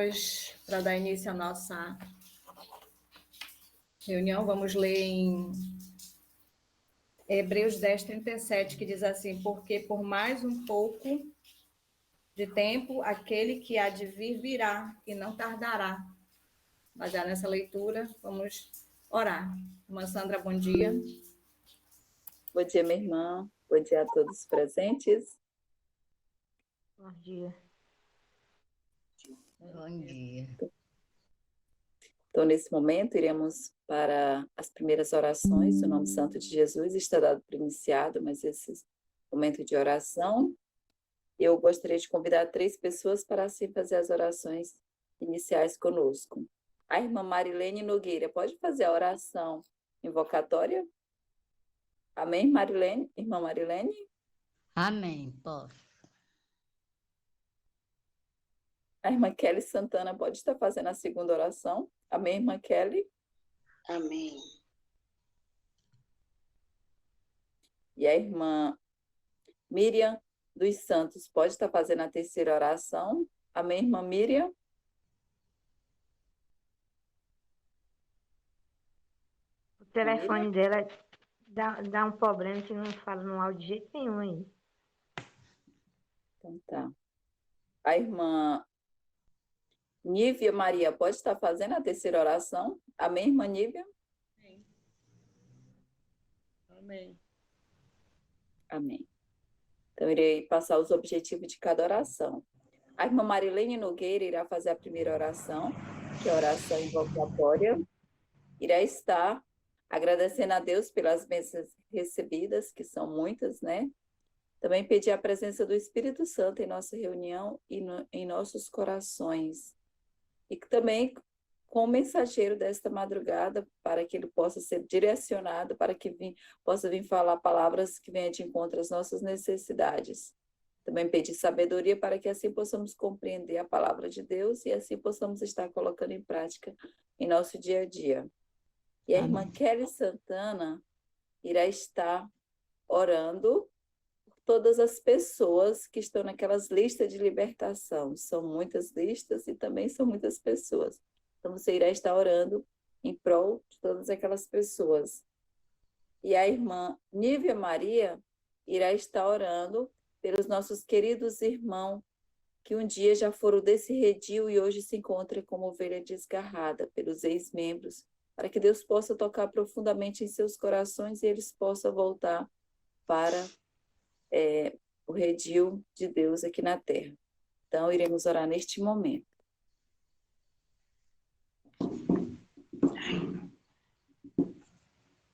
Vamos, para dar início à nossa reunião, vamos ler em Hebreus 10, 37, que diz assim: porque por mais um pouco de tempo, aquele que há de vir virá e não tardará. Baseado nessa leitura, vamos orar. Irmã Sandra, bom dia. Bom dia, minha irmã. Bom dia a todos os presentes. Bom dia. Bom dia. Então, nesse momento, iremos para as primeiras orações. O nome santo de Jesus está dado por iniciado, mas esse momento de oração, eu gostaria de convidar 3 pessoas para assim fazer as orações iniciais conosco. A irmã Marilene Nogueira, pode fazer a oração invocatória? Amém, Marilene? Irmã Marilene? Amém, posso. A irmã Kelly Santana pode estar fazendo a segunda oração. Amém, irmã Kelly? Amém. E a irmã Miriam dos Santos pode estar fazendo a terceira oração. Amém, irmã Miriam? O telefone dela dá um problema que não fala no áudio de jeito nenhum aí. Então tá. A irmã Nívia Maria pode estar fazendo a terceira oração. Amém, irmã Nívia? Amém. Amém. Então, irei passar os objetivos de cada oração. A irmã Marilene Nogueira irá fazer a primeira oração, que é a oração invocatória. Irá estar agradecendo a Deus pelas bênçãos recebidas, que são muitas, né? Também pedir a presença do Espírito Santo em nossa reunião e em nossos corações. E também com o mensageiro desta madrugada, para que ele possa ser direcionado, para que possa vir falar palavras que venham de encontro às nossas necessidades. Também pedir sabedoria para que assim possamos compreender a palavra de Deus e assim possamos estar colocando em prática em nosso dia a dia. E a irmã Kelly Santana irá estar orando por todas as pessoas que estão naquelas listas de libertação. São muitas listas e também são muitas pessoas. Então, você irá estar orando em prol de todas aquelas pessoas. E a irmã Nívia Maria irá estar orando pelos nossos queridos irmãos que um dia já foram desse redil e hoje se encontram como ovelha desgarrada, pelos ex-membros, para que Deus possa tocar profundamente em seus corações e eles possam voltar para o redil de Deus aqui na terra. Então, iremos orar neste momento.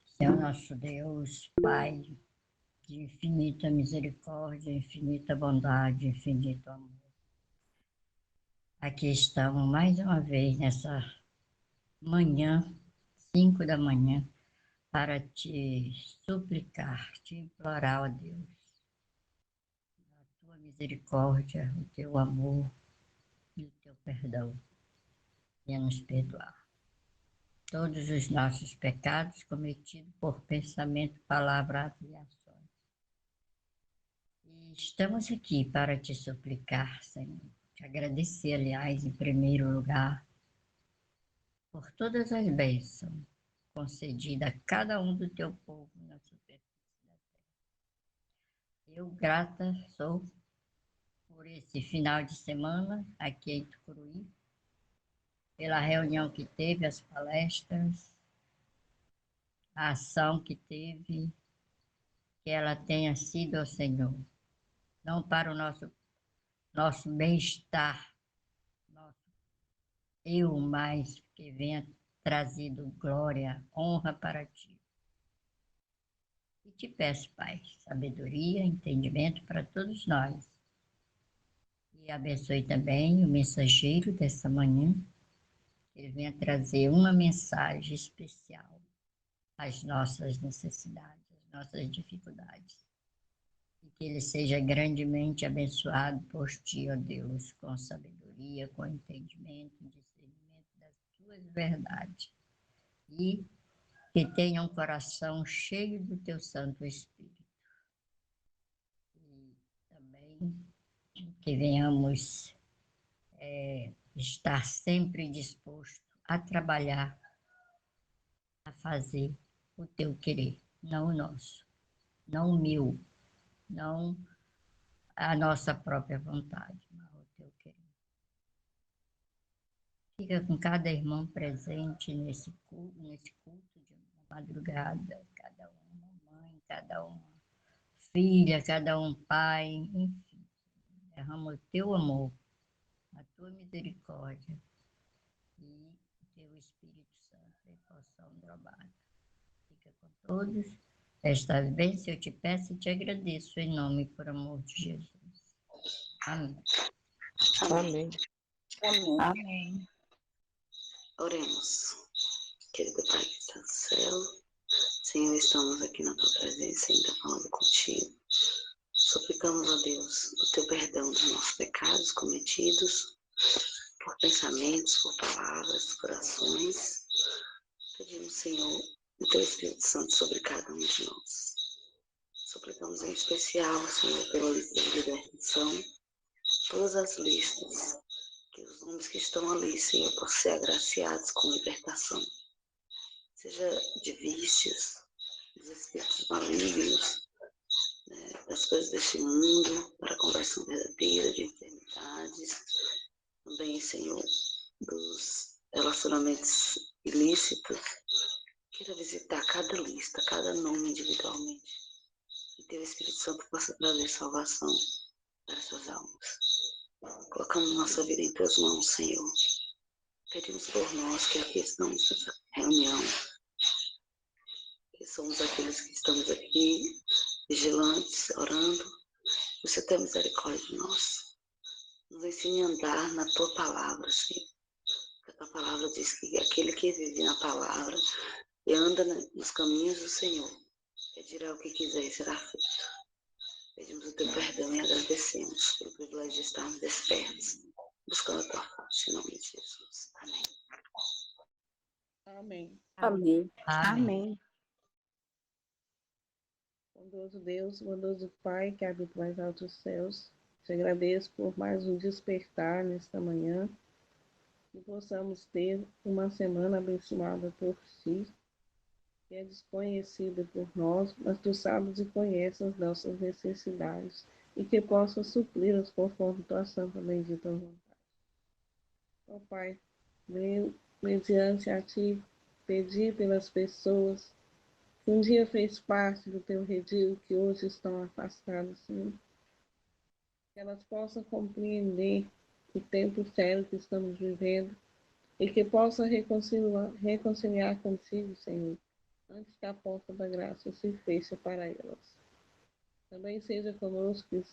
Senhor nosso Deus, Pai, de infinita misericórdia, infinita bondade, infinito amor. Aqui estamos mais uma vez nessa manhã, 5 da manhã, para te suplicar, te implorar, ó Deus, a tua misericórdia, o teu amor e o teu perdão. Venha nos perdoar todos os nossos pecados cometidos por pensamento, palavra, ato e ações. E estamos aqui para te suplicar, Senhor, te agradecer, aliás, em primeiro lugar, por todas as bênçãos concedidas a cada um do teu povo na superfície da terra. Eu grata sou por esse final de semana aqui em Tucuruí, pela reunião que teve, as palestras, a ação que teve, que ela tenha sido, ó Senhor, não para o nosso bem-estar, nosso eu, mas que venha trazido glória, honra para ti. E te peço, Pai, sabedoria, entendimento para todos nós. E abençoe também o mensageiro dessa manhã, que ele venha trazer uma mensagem especial às nossas necessidades, às nossas dificuldades. E que ele seja grandemente abençoado por ti, ó Deus, com sabedoria, com entendimento, discernimento das tuas verdades. E que tenha um coração cheio do teu Santo Espírito. E também que venhamos estar sempre disposto a trabalhar, a fazer o teu querer, não o nosso, não o meu, não a nossa própria vontade, mas o teu querer. Fica com cada irmão presente nesse culto de madrugada, cada uma mãe, cada uma filha, cada um pai, enfim. Derrama o teu amor, a tua misericórdia e o teu Espírito Santo em porção dobrada. Fica com todos. Esta bênção eu te peço e te agradeço em nome e por amor de Jesus. Amém. Amém. Amém. Amém. Oremos. Querido Pai que está no céu, Senhor, estamos aqui na tua presença, ainda falando contigo. Suplicamos a Deus o teu perdão dos nossos pecados cometidos, por pensamentos, por palavras, por ações. Pedimos, Senhor, o teu Espírito Santo sobre cada um de nós. Suplicamos em especial, Senhor, pela lista de libertação, todas as listas, que os nomes que estão ali, Senhor, possam ser agraciados com libertação. Seja de vícios, dos espíritos malignos, né, das coisas deste mundo, para a conversão verdadeira, de enfermidades, também, Senhor, dos relacionamentos ilícitos. Queira visitar cada lista, cada nome individualmente. E teu Espírito Santo possa trazer salvação para essas almas. Colocamos nossa vida em tuas mãos, Senhor. Pedimos por nós que aqui estamos nessa reunião, que somos aqueles que estamos aqui, vigilantes, orando. Você tem misericórdia de nós. Nos ensine a andar na tua palavra, Senhor. A tua palavra diz que aquele que vive na palavra e anda nos caminhos do Senhor, pedirá o que quiser e será feito. Pedimos o teu perdão e agradecemos pelo privilégio de estarmos despertos, buscando a tua face, em nome de Jesus. Amém. Amém. Amém. Amém. Bondoso Deus, bondoso Pai, que habita mais altos céus, te agradeço por mais um despertar nesta manhã, que possamos ter uma semana abençoada por ti, que é desconhecida por nós, mas tu sabes e conheces as nossas necessidades, e que possa supri-las conforme tua santa bendita vontade. Ó Pai, mediante a ti, pedi pelas pessoas que um dia fez parte do teu redil, que hoje estão afastadas, Senhor, que elas possam compreender o tempo sério que estamos vivendo e que possam reconciliar contigo, Senhor, antes que a porta da graça se feche para elas. Também seja conosco que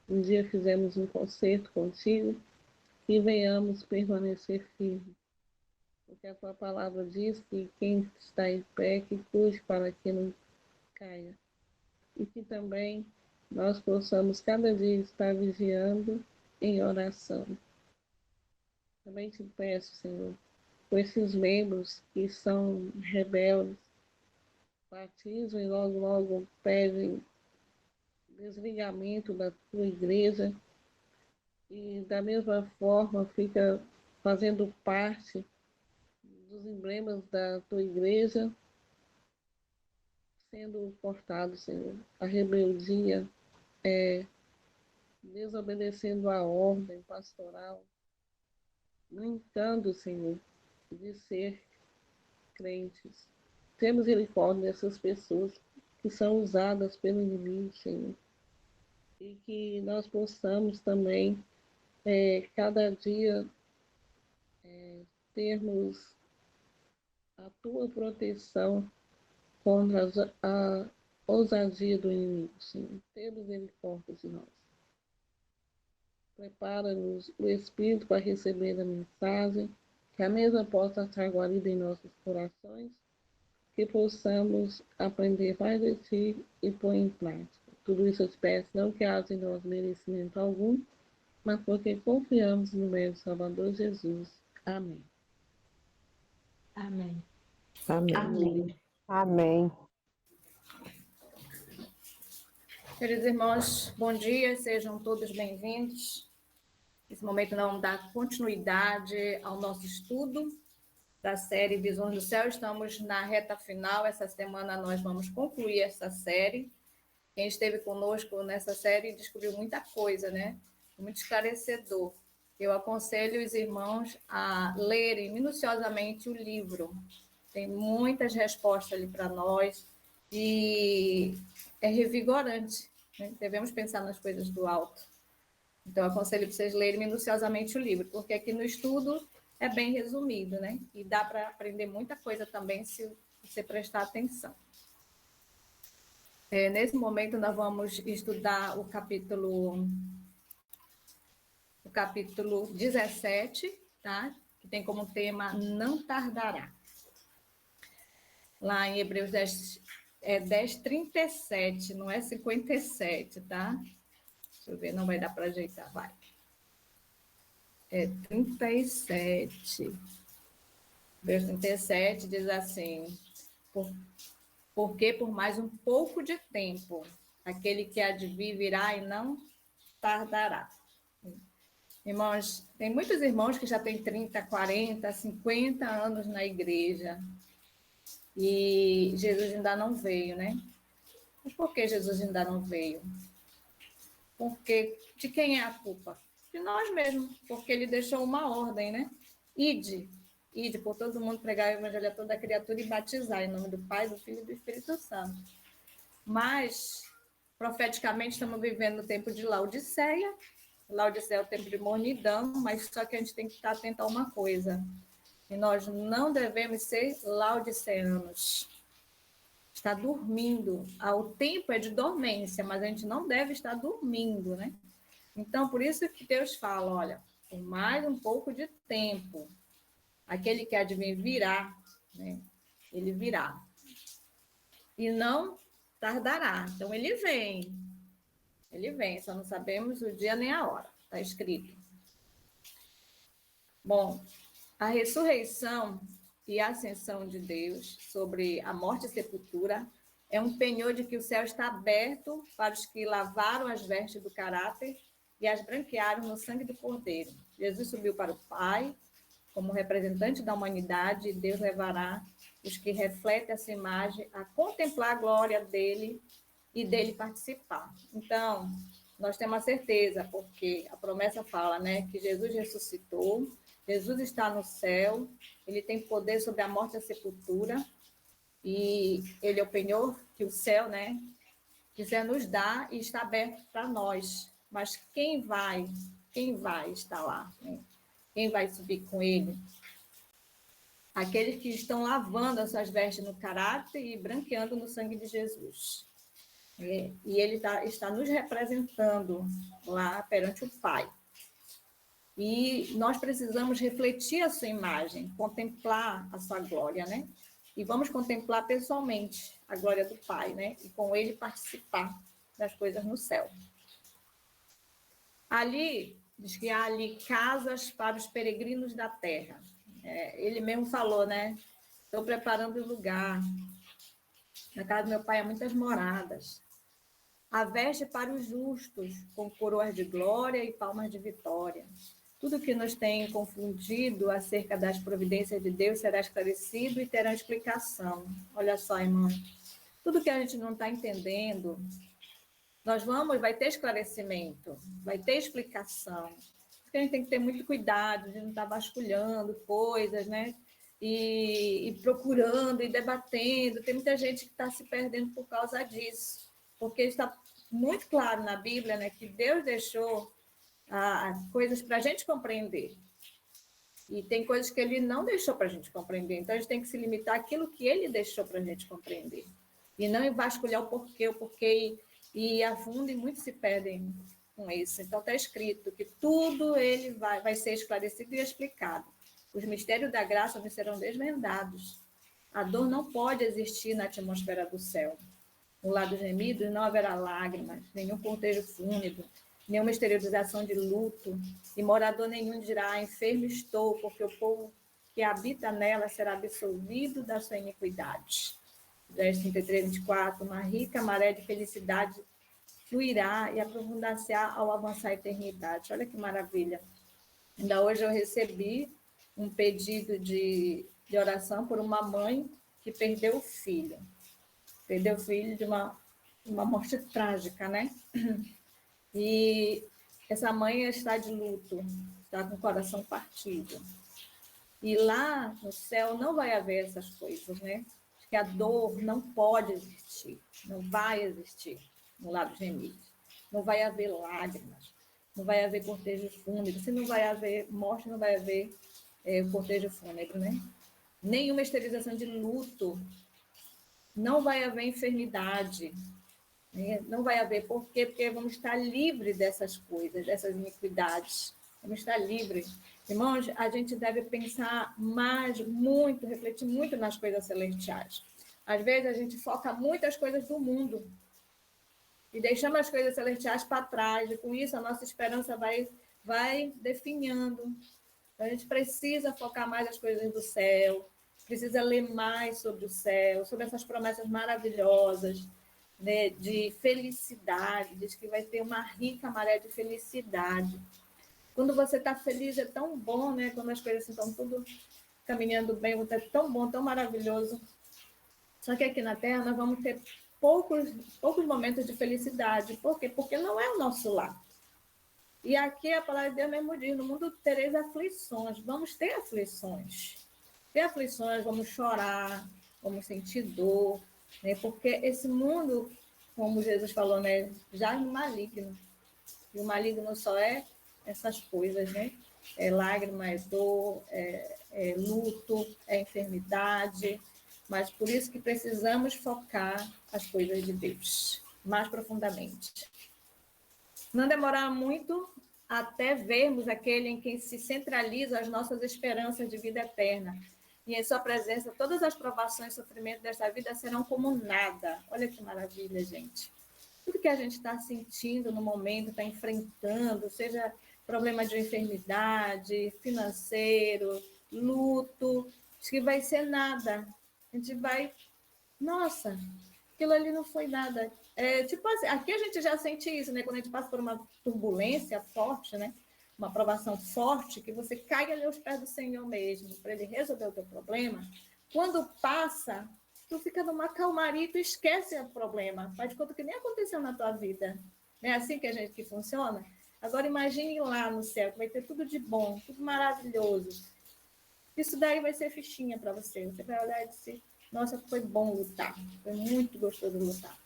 um dia fizemos um concerto contigo e venhamos permanecer firmes, porque a tua palavra diz que quem está em pé, que cuide para que não caia. E que também nós possamos cada dia estar vigiando em oração. Também te peço, Senhor, por esses membros que são rebeldes, batizam e logo pedem desligamento da tua igreja e da mesma forma fica fazendo parte dos emblemas da tua igreja sendo cortado, Senhor. A rebeldia desobedecendo a ordem pastoral, brincando, Senhor, de ser crentes. Tenha misericórdia dessas pessoas que são usadas pelo inimigo, Senhor. E que nós possamos também, cada dia, termos a tua proteção contra a ousadia do inimigo, Senhor. Tenha misericórdia de nós. Prepara-nos o Espírito para receber a mensagem, que a mesma possa estar guarida em nossos corações, que possamos aprender mais de ti e pôr em prática. Tudo isso eu te peço, não que haja em nós merecimento algum, mas porque confiamos no meu Salvador Jesus. Amém. Amém. Amém. Amém. Amém. Queridos irmãos, bom dia, sejam todos bem-vindos. Nesse momento, nós vamos dar continuidade ao nosso estudo da série Visões do Céu. Estamos na reta final. Essa semana nós vamos concluir essa série. Quem esteve conosco nessa série descobriu muita coisa, né? Muito esclarecedor. Eu aconselho os irmãos a lerem minuciosamente o livro. Tem muitas respostas ali para nós e é revigorante, né? Devemos pensar nas coisas do alto. Então, eu aconselho vocês lerem minuciosamente o livro, porque aqui no estudo é bem resumido, né? E dá para aprender muita coisa também se você prestar atenção. Nesse momento, nós vamos estudar o capítulo 17, tá? Que tem como tema Não Tardará. Lá em Hebreus 10, 10:37, não é 57, tá? Deixa eu ver, não vai dar para ajeitar, vai. 37. Hebreus 37 diz assim: porque por mais um pouco de tempo, aquele que há de vir virá e não tardará. Irmãos, tem muitos irmãos que já têm 30, 40, 50 anos na igreja e Jesus ainda não veio, né? Mas por que Jesus ainda não veio? Porque de quem é a culpa? De nós mesmos, porque ele deixou uma ordem, né? Ide por todo mundo, pregar o evangelho a toda criatura e batizar em nome do Pai, do Filho e do Espírito Santo. Mas, profeticamente, estamos vivendo no tempo de Laodiceia. Laodiceia é o tempo de mornidão, mas só que a gente tem que estar atento a uma coisa. E nós não devemos ser laodiceanos. Está dormindo. O tempo é de dormência, mas a gente não deve estar dormindo, né? Então, por isso que Deus fala, olha, por mais um pouco de tempo, aquele que há de vir virá, né? Ele virá. E não tardará. Então, ele vem. Ele vem, só não sabemos o dia nem a hora. Está escrito. Bom, a ressurreição e a ascensão de Deus sobre a morte e sepultura é um penhor de que o céu está aberto para os que lavaram as vestes do caráter e as branquearam no sangue do Cordeiro. Jesus subiu para o Pai como representante da humanidade, e Deus levará os que refletem essa imagem a contemplar a glória dele e dele participar. Então, nós temos a certeza, porque a promessa fala, né, que Jesus ressuscitou, Jesus está no céu, ele tem poder sobre a morte e a sepultura, e ele é o penhor que o céu, né, quiser nos dar e está aberto para nós. Mas quem vai estar lá? Né? Quem vai subir com ele? Aqueles que estão lavando as suas vestes no caráter e branqueando no sangue de Jesus. E ele está nos representando lá perante o Pai. E nós precisamos refletir a sua imagem, contemplar a sua glória, né? E vamos contemplar pessoalmente a glória do Pai, né? E com ele participar das coisas no céu. Ali, diz que há ali casas para os peregrinos da terra. Ele mesmo falou, né? Estou preparando o lugar. Na casa do meu pai há muitas moradas. Há veste para os justos, com coroas de glória e palmas de vitória. Tudo que nos tem confundido acerca das providências de Deus será esclarecido e terá explicação. Olha só, irmão. Tudo que a gente não está entendendo, vai ter esclarecimento, vai ter explicação. Porque a gente tem que ter muito cuidado de não estar vasculhando coisas, né? E procurando e debatendo. Tem muita gente que está se perdendo por causa disso. Porque está muito claro na Bíblia, né, que Deus deixou coisas para a gente compreender. E tem coisas que ele não deixou para a gente compreender. Então, a gente tem que se limitar àquilo que ele deixou para a gente compreender. E não vasculhar o porquê, e a fundo, e muitos se perdem com isso. Então, está escrito que tudo ele vai ser esclarecido e explicado. Os mistérios da graça nos serão desvendados. A dor não pode existir na atmosfera do céu. No lado gemido não haverá lágrimas, nenhum cortejo fúnebre, nenhuma esterilização de luto, e morador nenhum dirá, enfermo estou, porque o povo que habita nela será absolvido da sua iniquidade. Verso 33, 24, uma rica maré de felicidade fluirá e aprofundar-se-á ao avançar a eternidade. Olha que maravilha. Ainda hoje eu recebi um pedido de oração por uma mãe que perdeu o filho. Perdeu o filho de uma morte trágica, né? E essa mãe está de luto, está com o coração partido. E lá no céu não vai haver essas coisas, né? Porque a dor não pode existir, não vai existir no lado gemido. Não vai haver lágrimas, não vai haver cortejo fúnebre. Se não vai haver morte, não vai haver cortejo fúnebre, né? Nenhuma esterilização de luto. Não vai haver enfermidade, né? Não vai haver. Por quê? Porque vamos estar livres dessas coisas, dessas iniquidades. Vamos estar livres. Irmãos, a gente deve pensar mais, muito, refletir muito nas coisas celestiais. Às vezes a gente foca muito as coisas do mundo e deixamos as coisas celestiais para trás. E com isso a nossa esperança vai definhando. Então, a gente precisa focar mais as coisas do céu, precisa ler mais sobre o céu, sobre essas promessas maravilhosas, né, de felicidade, diz que vai ter uma rica maré de felicidade. Quando você está feliz é tão bom, né? Quando as coisas estão tudo caminhando bem, é tão bom, tão maravilhoso. Só que aqui na Terra nós vamos ter poucos momentos de felicidade. Por quê? Porque não é o nosso lar. E aqui a palavra de Deus mesmo diz, no mundo tereis aflições, vamos ter aflições. Ter aflições, vamos chorar, vamos sentir dor, né? Porque esse mundo, como Jesus falou, né, jaz no maligno. E o maligno só é essas coisas, né? É lágrima, é dor, é luto, é enfermidade. Mas por isso que precisamos focar as coisas de Deus mais profundamente. Não demorar muito até vermos aquele em quem se centralizam as nossas esperanças de vida eterna. E em sua presença, todas as provações e sofrimentos desta vida serão como nada. Olha que maravilha, gente. Tudo que a gente está sentindo no momento, está enfrentando, seja problema de enfermidade, financeiro, luto, acho que vai ser nada. A gente vai, nossa, aquilo ali não foi nada. Tipo assim, aqui a gente já sente isso, né? Quando a gente passa por uma turbulência forte, né? Uma provação forte, que você cai ali aos pés do Senhor mesmo, para Ele resolver o teu problema. Quando passa, tu fica numa calmaria e tu esquece o problema. Faz de conta que nem aconteceu na tua vida. Não é assim que funciona? Agora imagine lá no céu, que vai ter tudo de bom, tudo maravilhoso. Isso daí vai ser fichinha para você. Você vai olhar e dizer, nossa, foi bom lutar. Foi muito gostoso lutar.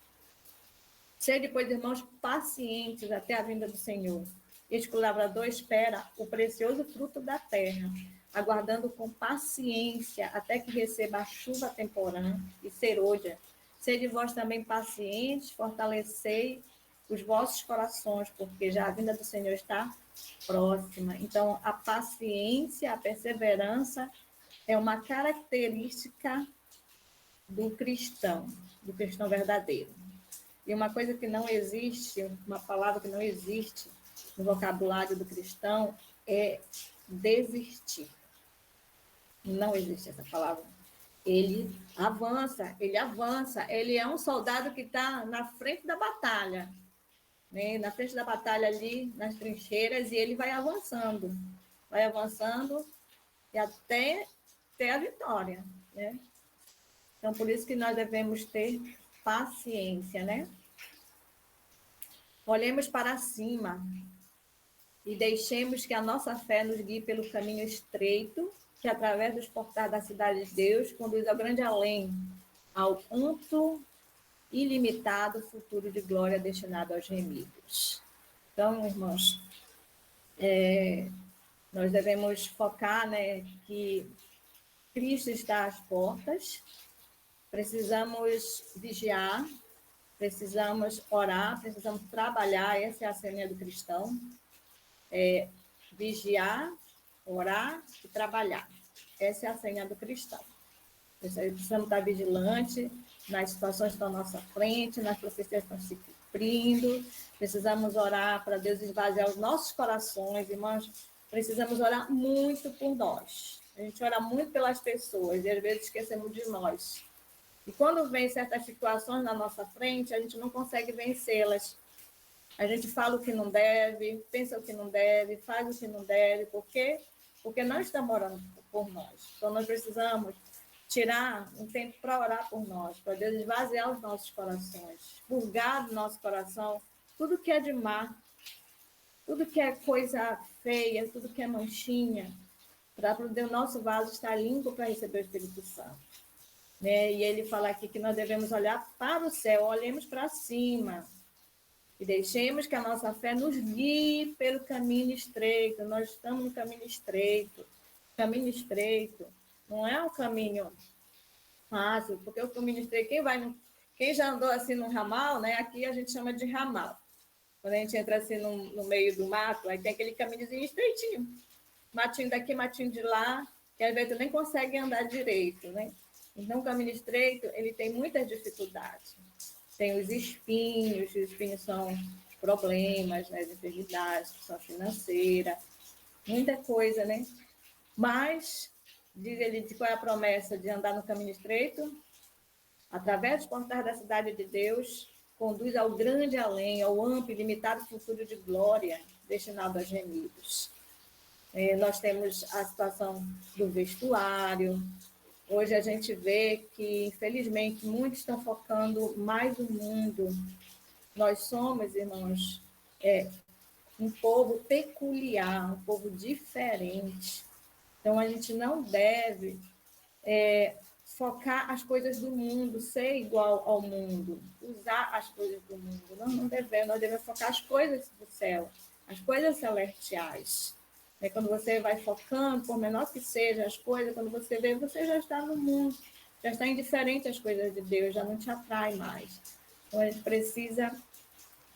Sede, pois, irmãos, pacientes até a vinda do Senhor. Este que o lavrador espera o precioso fruto da terra, aguardando com paciência até que receba a chuva temporã e serôdia. Sede vós também pacientes, fortalecei os vossos corações, porque já a vinda do Senhor está próxima. Então, a paciência, a perseverança é uma característica do cristão verdadeiro. E uma coisa que não existe, uma palavra que não existe no vocabulário do cristão é desistir. Não existe essa palavra. Ele avança, ele é um soldado que está na frente da batalha, né? Na frente da batalha ali, nas trincheiras, e ele vai avançando e até ter a vitória, né? Então, por isso que nós devemos ter paciência, né? Olhemos para cima e deixemos que a nossa fé nos guie pelo caminho estreito, que através dos portais da cidade de Deus conduz ao grande além, ao amplo, ilimitado futuro de glória destinado aos remidos. Então, irmãos, nós devemos focar, né, que Cristo está às portas, precisamos vigiar, precisamos orar, precisamos trabalhar, essa é a senha do cristão, vigiar, orar e trabalhar. Essa é a senha do cristão. Precisamos estar vigilantes nas situações que estão à nossa frente, nas profecias que estão se cumprindo, precisamos orar para Deus esvaziar os nossos corações, irmãos, precisamos orar muito por nós. A gente ora muito pelas pessoas e às vezes esquecemos de nós. E quando vem certas situações na nossa frente, a gente não consegue vencê-las. A gente fala o que não deve, pensa o que não deve, faz o que não deve. Por quê? Porque não estamos orando por nós. Então, nós precisamos tirar um tempo para orar por nós, para Deus esvaziar os nossos corações, purgar do nosso coração tudo que é de má, tudo que é coisa feia, tudo que é manchinha, para poder o nosso vaso estar limpo para receber o Espírito Santo. Né? E ele fala aqui que nós devemos olhar para o céu, olhemos para cima e deixemos que a nossa fé nos guie pelo caminho estreito. Nós estamos no caminho estreito. Caminho estreito não é um caminho fácil, porque o caminho estreito, quem já andou assim no ramal, né? Aqui a gente chama de ramal. Quando a gente entra assim no meio do mato, aí tem aquele caminhozinho estreitinho. Matinho daqui, matinho de lá, que às vezes tu nem consegue andar direito, né? Então, o caminho estreito, ele tem muitas dificuldades. Tem os espinhos são os problemas, né? As enfermidades, questão financeira, muita coisa, né? Mas, diz ele, qual é a promessa de andar no caminho estreito? Através dos portais da cidade de Deus, conduz ao grande além, ao amplo e limitado futuro de glória, destinado a gemidos. Nós temos a situação do vestuário. Hoje a gente vê que, infelizmente, muitos estão focando mais no mundo. Nós somos, irmãos, um povo peculiar, um povo diferente. Então, a gente não deve focar as coisas do mundo, ser igual ao mundo, usar as coisas do mundo. Nós devemos focar as coisas do céu, as coisas celestiais. Quando você vai focando, por menor que sejam as coisas, quando você vê, você já está no mundo, já está indiferente às coisas de Deus, já não te atrai mais. Então, a gente precisa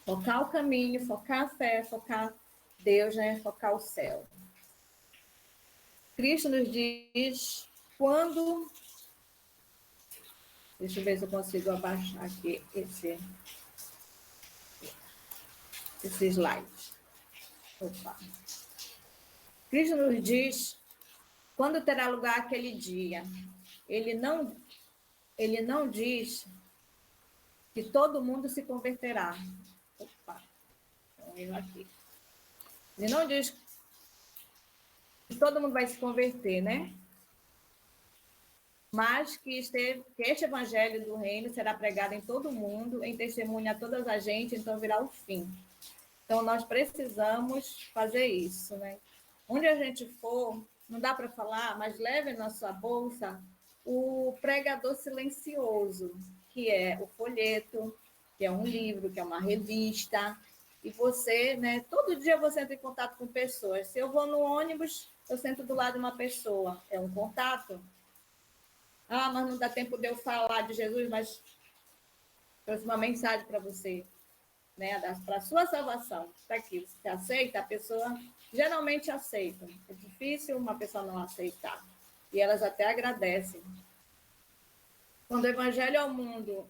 focar o caminho, focar a fé, focar Deus, né? Focar o céu. Cristo nos diz quando... Deixa eu ver se eu consigo abaixar aqui esse slide. Opa. Cristo nos diz quando terá lugar aquele dia. Ele não diz que todo mundo se converterá. Opa. Então, aqui. Ele não diz que todo mundo vai se converter, né? Mas que este evangelho do reino será pregado em todo o mundo, em testemunha a todas as gente, então virá o fim. Então, nós precisamos fazer isso, né? Onde a gente for, não dá para falar, mas leve na sua bolsa o pregador silencioso, que é o folheto, que é um livro, que é uma revista. E você, né? Todo dia você entra em contato com pessoas. Se eu vou no ônibus, eu sento do lado de uma pessoa. É um contato. Ah, mas não dá tempo de eu falar de Jesus, mas trouxe uma mensagem para você, né? Para a sua salvação. Está aqui. Você aceita? A pessoa geralmente aceita. É difícil uma pessoa não aceitar. E elas até agradecem. Quando o evangelho ao mundo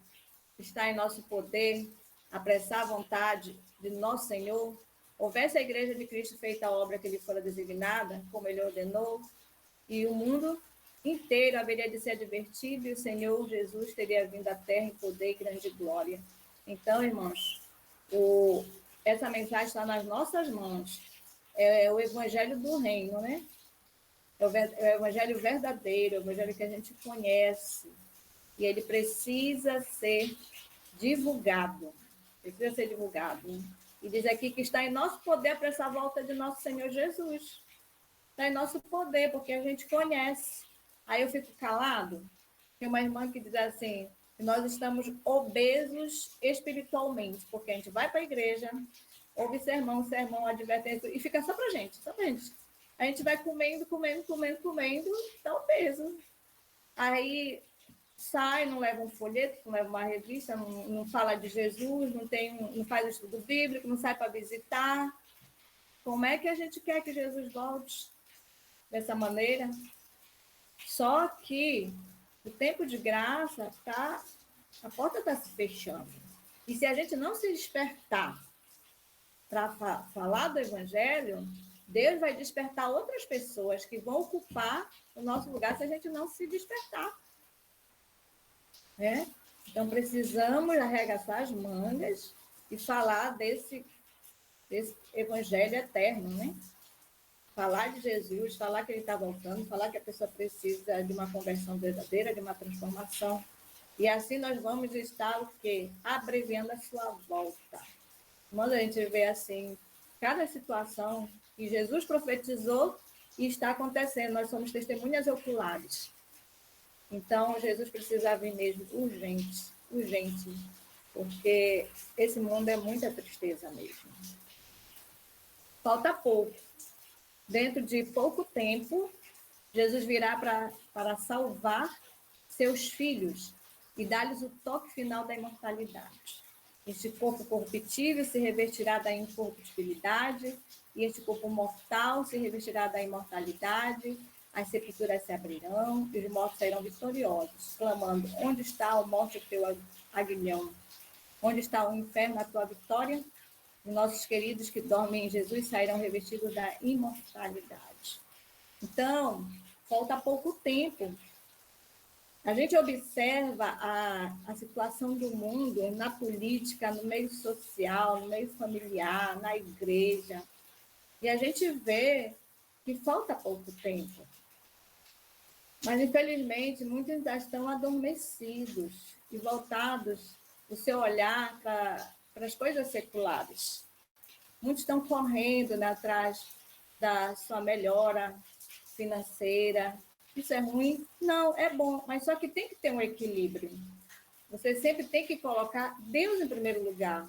está em nosso poder, apressar a vontade de nosso Senhor, houvesse a igreja de Cristo feita a obra que lhe fora designada, como ele ordenou, e o mundo inteiro haveria de ser advertido, e o Senhor Jesus teria vindo à terra em poder e grande glória. Então, irmãos, essa mensagem está nas nossas mãos. É o evangelho do reino, né? É o evangelho verdadeiro, é o evangelho que a gente conhece. E ele precisa ser divulgado. Precisa ser divulgado. E diz aqui que está em nosso poder para essa volta de nosso Senhor Jesus. Está em nosso poder, porque a gente conhece. Aí eu fico calado. Tem uma irmã que diz assim, que nós estamos obesos espiritualmente, porque a gente vai para a igreja, ouve sermão, advertência, e fica só para gente, só para gente. A gente vai comendo, está obeso. Aí sai, não leva um folheto, não leva uma revista, não fala de Jesus, não faz estudo bíblico, não sai para visitar. Como é que a gente quer que Jesus volte dessa maneira? Só que o tempo de graça a porta está se fechando. E se a gente não se despertar para falar do evangelho, Deus vai despertar outras pessoas que vão ocupar o nosso lugar se a gente não se despertar. Né? Então, precisamos arregaçar as mangas e falar desse esse evangelho eterno, né? Falar de Jesus, falar que ele está voltando, falar que a pessoa precisa de uma conversão verdadeira, de uma transformação. E assim nós vamos estar o quê? Abreviando a sua volta. Quando a gente vê assim, cada situação que Jesus profetizou e está acontecendo, nós somos testemunhas oculares. Então, Jesus precisa vir mesmo urgente, urgente, porque esse mundo é muita tristeza mesmo. Falta pouco. Dentro de pouco tempo, Jesus virá para salvar seus filhos e dar-lhes o toque final da imortalidade. Este corpo corruptível se revestirá da incorruptibilidade, e este corpo mortal se revestirá da imortalidade. As sepulturas se abrirão, e os mortos sairão vitoriosos, clamando: onde está, a morte, o teu aguilhão? Onde está o inferno, a tua vitória? Os nossos queridos que dormem em Jesus sairão revestidos da imortalidade. Então, falta pouco tempo. A gente observa a situação do mundo na política, no meio social, no meio familiar, na igreja, e a gente vê que falta pouco tempo. Mas, infelizmente, muitos ainda estão adormecidos e voltados o seu olhar para as coisas seculares. Muitos estão correndo, né, atrás da sua melhora financeira. Isso é ruim? Não, é bom, mas só que tem que ter um equilíbrio. Você sempre tem que colocar Deus em primeiro lugar.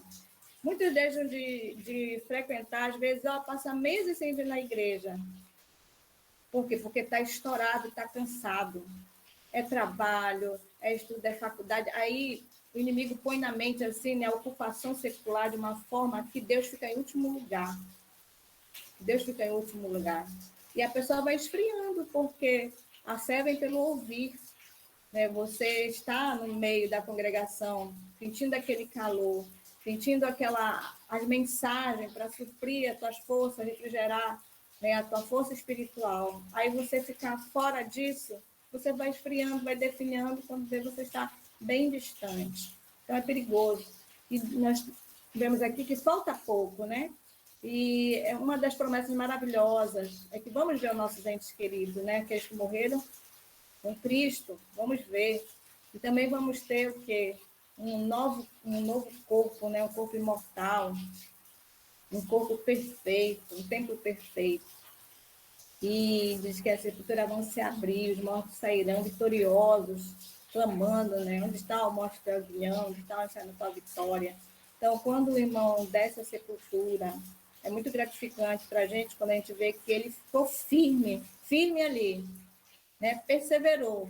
Muitos deixam de frequentar, às vezes, passa meses sem vir na igreja. Por quê? Porque está estourado, está cansado. É trabalho, é estudo, é faculdade. Aí o inimigo põe na mente assim, né, a ocupação secular de uma forma que Deus fica em último lugar. Deus fica em último lugar. E a pessoa vai esfriando, porque a fé vem pelo ouvir. Né? Você está no meio da congregação, sentindo aquele calor, sentindo as mensagens para suprir as tuas forças, refrigerar, né, a tua força espiritual. Aí você ficar fora disso, você vai esfriando, vai definhando, quando você está bem distante. Então é perigoso. E nós vemos aqui que falta pouco, né? E é uma das promessas maravilhosas é que vamos ver os nossos entes queridos, né? Aqueles que morreram com Cristo, vamos ver. E também vamos ter o quê? Um novo corpo, né? Um corpo imortal, um corpo perfeito, um templo perfeito. E diz que as sepulturas vão se abrir, os mortos sairão vitoriosos, clamando, né? Onde está a morte do aguilhão? Onde está a tua vitória? Então, quando o irmão desce à sepultura, é muito gratificante para a gente quando a gente vê que ele ficou firme, firme ali, né? Perseverou.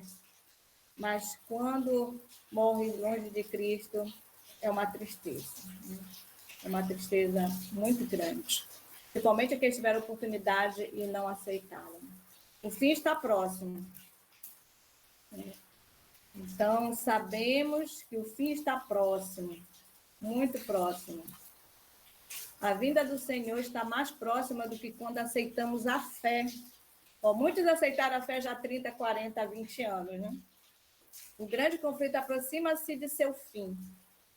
Mas quando morre longe de Cristo, é uma tristeza. Né? É uma tristeza muito grande. Principalmente aqueles que tiveram oportunidade e não aceitaram. O fim está próximo. Então, sabemos que o fim está próximo, muito próximo. A vinda do Senhor está mais próxima do que quando aceitamos a fé. Muitos aceitaram a fé já há 30, 40, 20 anos, né? O grande conflito aproxima-se de seu fim.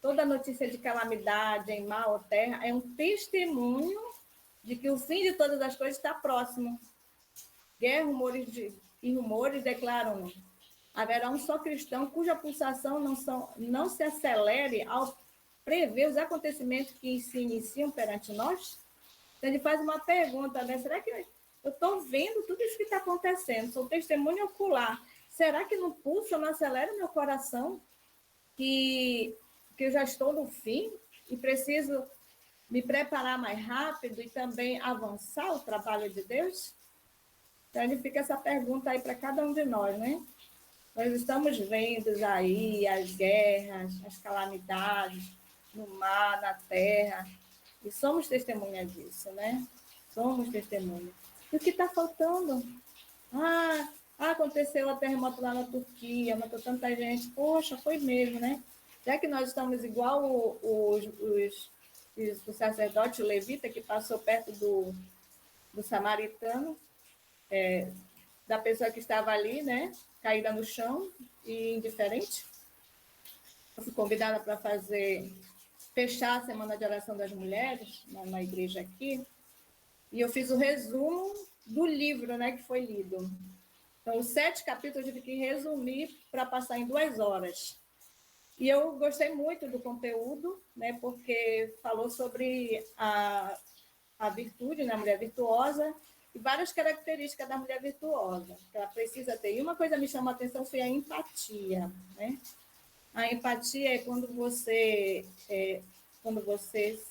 Toda notícia de calamidade em mar ou terra é um testemunho de que o fim de todas as coisas está próximo. Guerra, rumores declaram: haverá um só cristão cuja pulsação não se acelere ao prever os acontecimentos que se iniciam perante nós? Então, ele faz uma pergunta, né? Será que eu estou vendo tudo isso que está acontecendo? Sou testemunha ocular. Será que não pulsa, não acelera o meu coração? Que eu já estou no fim e preciso me preparar mais rápido e também avançar o trabalho de Deus? Então, ele fica essa pergunta aí para cada um de nós, né? Nós estamos vendo aí as guerras, as calamidades no mar, na terra, e somos testemunhas disso, né? Somos testemunhas. E o que está faltando? Aconteceu o terremoto lá na Turquia, matou tanta gente. Poxa, foi mesmo, né? Já que nós estamos igual o sacerdote levita que passou perto do samaritano, da pessoa que estava ali, né? Caída no chão e indiferente. Eu fui convidada para fazer fechar a Semana de Oração das Mulheres, na igreja aqui, e eu fiz o resumo do livro, né, que foi lido. Então, os 7 capítulos eu tive que resumir para passar em 2 horas. E eu gostei muito do conteúdo, né, porque falou sobre a virtude, né, a mulher virtuosa, e várias características da mulher virtuosa que ela precisa ter. E uma coisa que me chamou a atenção foi a empatia, né? A empatia é quando você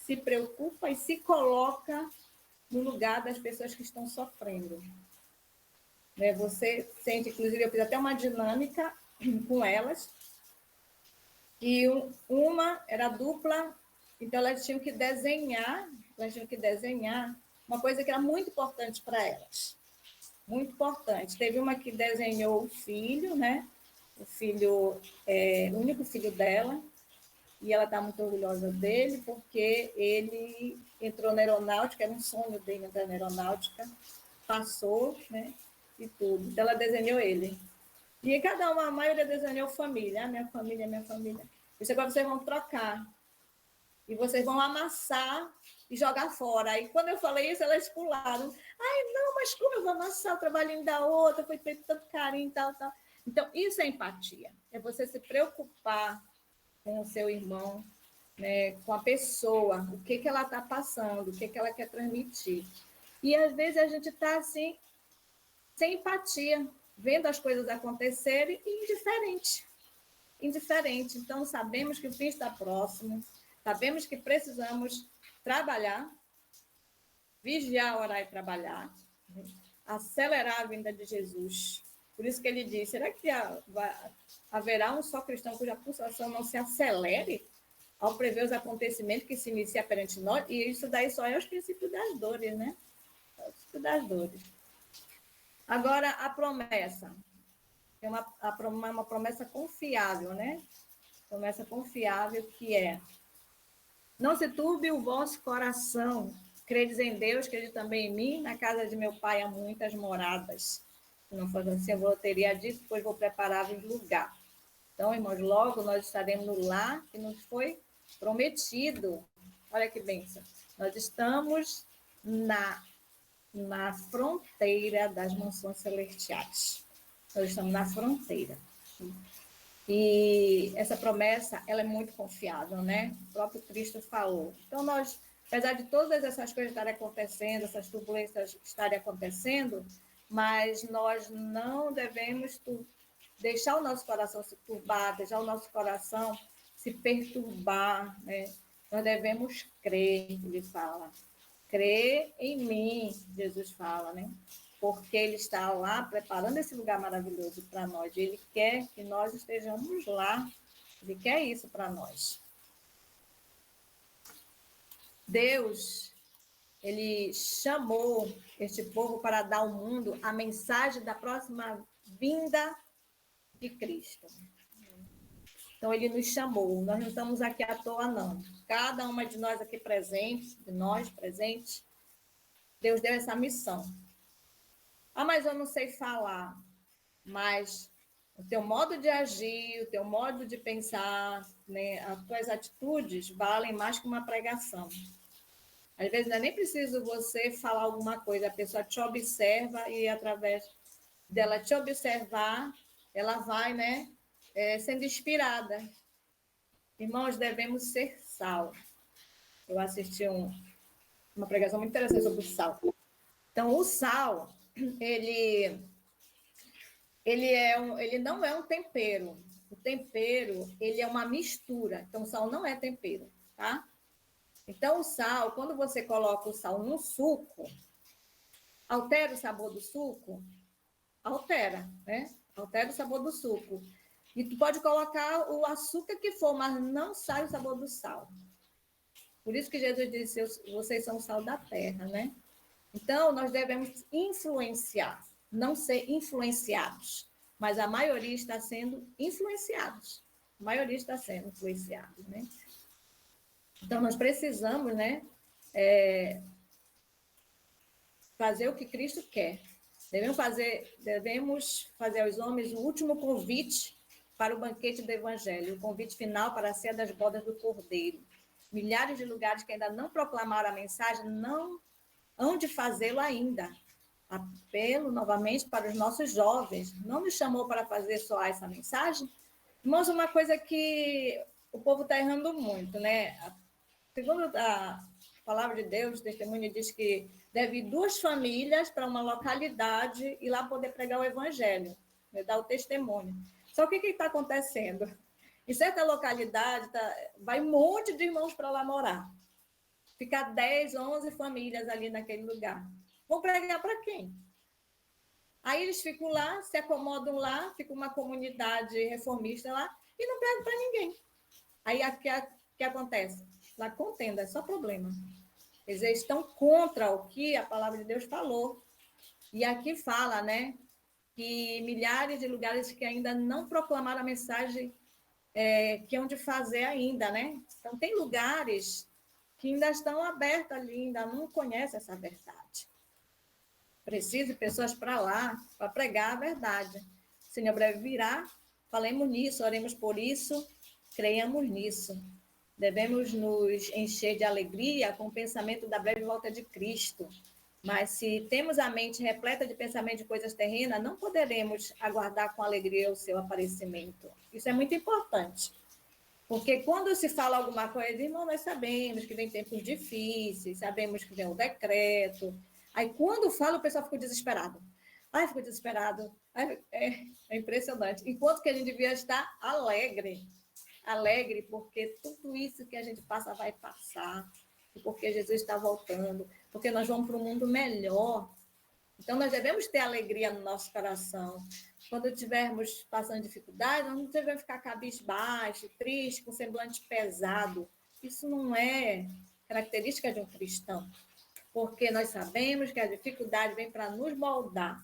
se preocupa e se coloca no lugar das pessoas que estão sofrendo. Né? Você sente, inclusive, eu fiz até uma dinâmica com elas, e uma era dupla, então elas tinham que desenhar uma coisa que era muito importante para elas. Muito importante. Teve uma que desenhou o filho, né? O filho, o único filho dela, e ela está muito orgulhosa dele, porque ele entrou na aeronáutica, era um sonho dele entrar na aeronáutica, passou, né? E tudo. Então, ela desenhou ele. E a maioria desenhou família, minha família, minha família. Isso agora vocês vão trocar. E vocês vão amassar e jogar fora. Aí, quando eu falei isso, elas pularam. Ai, não, mas como eu vou amassar o trabalhinho da outra? Foi feito tanto carinho, tal, tal. Então, isso é empatia. É você se preocupar com o seu irmão, né, com a pessoa, o que ela está passando, o que ela quer transmitir. E, às vezes, a gente está, assim, sem empatia, vendo as coisas acontecerem e indiferente. Indiferente. Então, sabemos que o fim está próximo, sabemos que precisamos trabalhar, vigiar, orar e trabalhar, né? Acelerar a vinda de Jesus. Por isso que ele diz, será que haverá um só cristão cuja pulsação não se acelere ao prever os acontecimentos que se iniciam perante nós? E isso daí só é os princípios das dores, né? É o princípio das dores. Agora, a promessa. É uma promessa confiável, né? Promessa confiável que é: não se turbe o vosso coração, credes em Deus, crede também em mim, na casa de meu pai há muitas moradas. Se não fosse assim, eu teria dito, pois vou preparar-vos lugar. Então, irmãos, logo nós estaremos no lar que nos foi prometido. Olha que bênção. Nós estamos na fronteira das mansões celestiais. Nós estamos na fronteira. E essa promessa, ela é muito confiável, né? O próprio Cristo falou. Então, nós, apesar de todas essas coisas estarem acontecendo, essas turbulências estarem acontecendo, mas nós não devemos deixar o nosso coração se turbar, deixar o nosso coração se perturbar, né? Nós devemos crer, ele fala. Crer em mim, Jesus fala, né? Porque ele está lá preparando esse lugar maravilhoso para nós. Ele quer que nós estejamos lá. Ele quer isso para nós. Deus, ele chamou este povo para dar ao mundo a mensagem da próxima vinda de Cristo. Então, ele nos chamou. Nós não estamos aqui à toa, não. Cada uma de nós aqui presentes, Deus deu essa missão. Ah, mas eu não sei falar. Mas o teu modo de agir, o teu modo de pensar, né, as tuas atitudes valem mais que uma pregação. Às vezes não é nem preciso você falar alguma coisa, a pessoa te observa e através dela te observar, ela vai, né, sendo inspirada. Irmãos, devemos ser sal. Eu assisti uma pregação muito interessante sobre o sal. Então, o sal, ele não é um tempero. O tempero, ele é uma mistura. Então, o sal não é tempero, tá? Então, o sal, quando você coloca o sal no suco, altera o sabor do suco? Altera, né? Altera o sabor do suco. E tu pode colocar o açúcar que for, mas não sai o sabor do sal. Por isso que Jesus disse, vocês são o sal da terra, né? Então, nós devemos influenciar, não ser influenciados. Mas a maioria está sendo influenciados. A maioria está sendo influenciados, né? Então, nós precisamos, né, fazer o que Cristo quer. Devemos fazer aos homens o último convite para o banquete do Evangelho, o convite final para a ceia das bodas do Cordeiro. milhares de lugares que ainda não proclamaram a mensagem, não hão de fazê-lo ainda. Apelo novamente para os nossos jovens. Não nos chamou para fazer só essa mensagem? Irmãos, uma coisa que o povo está errando muito, né? Segundo a palavra de Deus, o testemunho diz que deve ir 2 famílias para uma localidade e lá poder pregar o evangelho, né? Dar o testemunho. Só que o que está acontecendo? Em certa localidade, vai um monte de irmãos para lá morar. Ficar 10, 11 famílias ali naquele lugar. Vão pregar para quem? Aí eles ficam lá, se acomodam lá, fica uma comunidade reformista lá e não pregam para ninguém. Aí o que acontece? Lá contenda, é só problema. Eles estão contra o que a palavra de Deus falou. E aqui fala, né, que milhares de lugares que ainda não proclamaram a mensagem que hão de fazer ainda, né? Então, tem lugares que ainda estão abertos ali, ainda não conhecem essa verdade. Precisa de pessoas para lá, para pregar a verdade. O Senhor breve virá, falemos nisso, oremos por isso, creiamos nisso. Devemos nos encher de alegria com o pensamento da breve volta de Cristo. Mas se temos a mente repleta de pensamento de coisas terrenas, não poderemos aguardar com alegria o seu aparecimento. Isso é muito importante. Porque quando se fala alguma coisa, irmão, nós sabemos que vem tempos difíceis, sabemos que vem o decreto. Aí, quando fala, o pessoal fica desesperado. Ai, fica desesperado. Ai, é impressionante. Enquanto que a gente devia estar alegre. Alegre, porque tudo isso que a gente passa vai passar. Porque Jesus está voltando. Porque nós vamos para um mundo melhor. Então, nós devemos ter alegria no nosso coração. Quando estivermos passando dificuldade, nós não devemos ficar cabisbaixo, triste, com semblante pesado. Isso não é característica de um cristão. Porque nós sabemos que a dificuldade vem para nos moldar,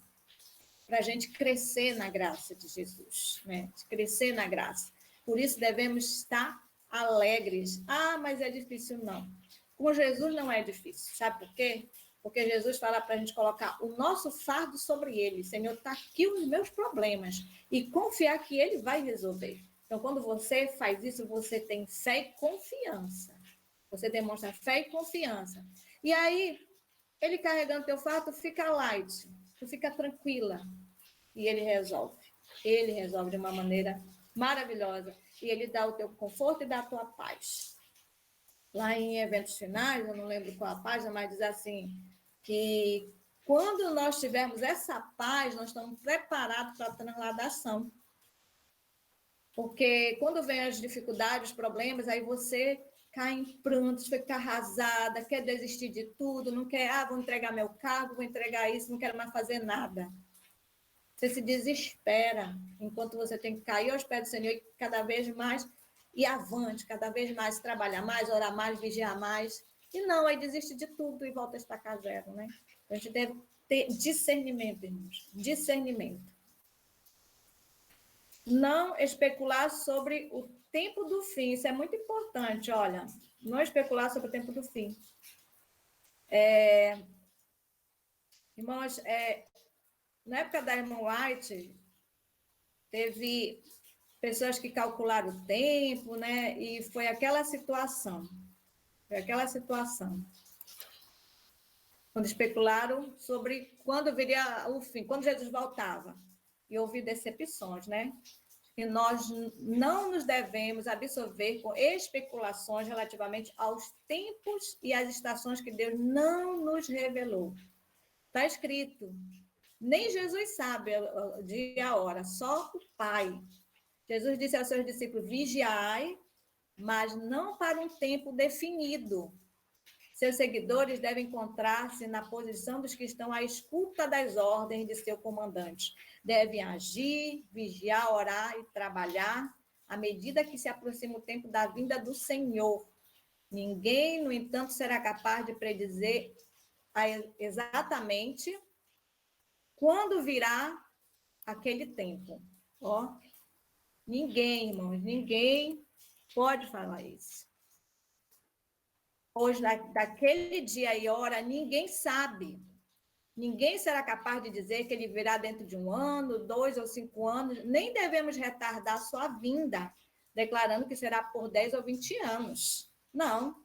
para a gente crescer na graça de Jesus, né? Crescer na graça. Por isso devemos estar alegres. Ah, mas é difícil, não. Com Jesus não é difícil. Sabe por quê? Porque Jesus fala para a gente colocar o nosso fardo sobre ele. Senhor, está aqui os meus problemas. E confiar que ele vai resolver. Então, quando você faz isso, você tem fé e confiança. Você demonstra fé e confiança. E aí, ele carregando teu fardo, tu fica light, tu fica tranquila. E ele resolve. Ele resolve de uma maneira maravilhosa. E ele dá o teu conforto e dá a tua paz. Lá em Eventos Finais, eu não lembro qual a página, mas diz assim, que quando nós tivermos essa paz, nós estamos preparados para a transladação. Porque quando vem as dificuldades, os problemas, aí você cai em prantos, fica arrasada, quer desistir de tudo, não quer, vou entregar meu cargo, vou entregar isso, não quero mais fazer nada. Você se desespera, enquanto você tem que cair aos pés do Senhor e cada vez mais ir avante, cada vez mais trabalhar mais, orar mais, vigiar mais. E não, aí desiste de tudo e volta a estacar zero, né? A gente deve ter discernimento, irmãos, discernimento. Não especular sobre o tempo do fim, isso é muito importante, olha, não especular sobre o tempo do fim. Irmãos, na época da irmã White, teve pessoas que calcularam o tempo, né? E foi aquela situação. Quando especularam sobre quando viria o fim, quando Jesus voltava. E houve decepções, né? E nós não nos devemos absorver com especulações relativamente aos tempos e às estações que Deus não nos revelou. Está escrito, nem Jesus sabe o dia e a hora, só o Pai. Jesus disse aos seus discípulos, vigiai, mas não para um tempo definido. Seus seguidores devem encontrar-se na posição dos que estão à escuta das ordens de seu comandante. Devem agir, vigiar, orar e trabalhar à medida que se aproxima o tempo da vinda do Senhor. Ninguém, no entanto, será capaz de predizer exatamente quando virá aquele tempo. Ninguém, irmãos, ninguém pode falar isso. Hoje, daquele dia e hora, ninguém sabe. Ninguém será capaz de dizer que ele virá dentro de 1 ano, 2 ou 5 anos. Nem devemos retardar sua vinda, declarando que será por 10 ou 20 anos. Não.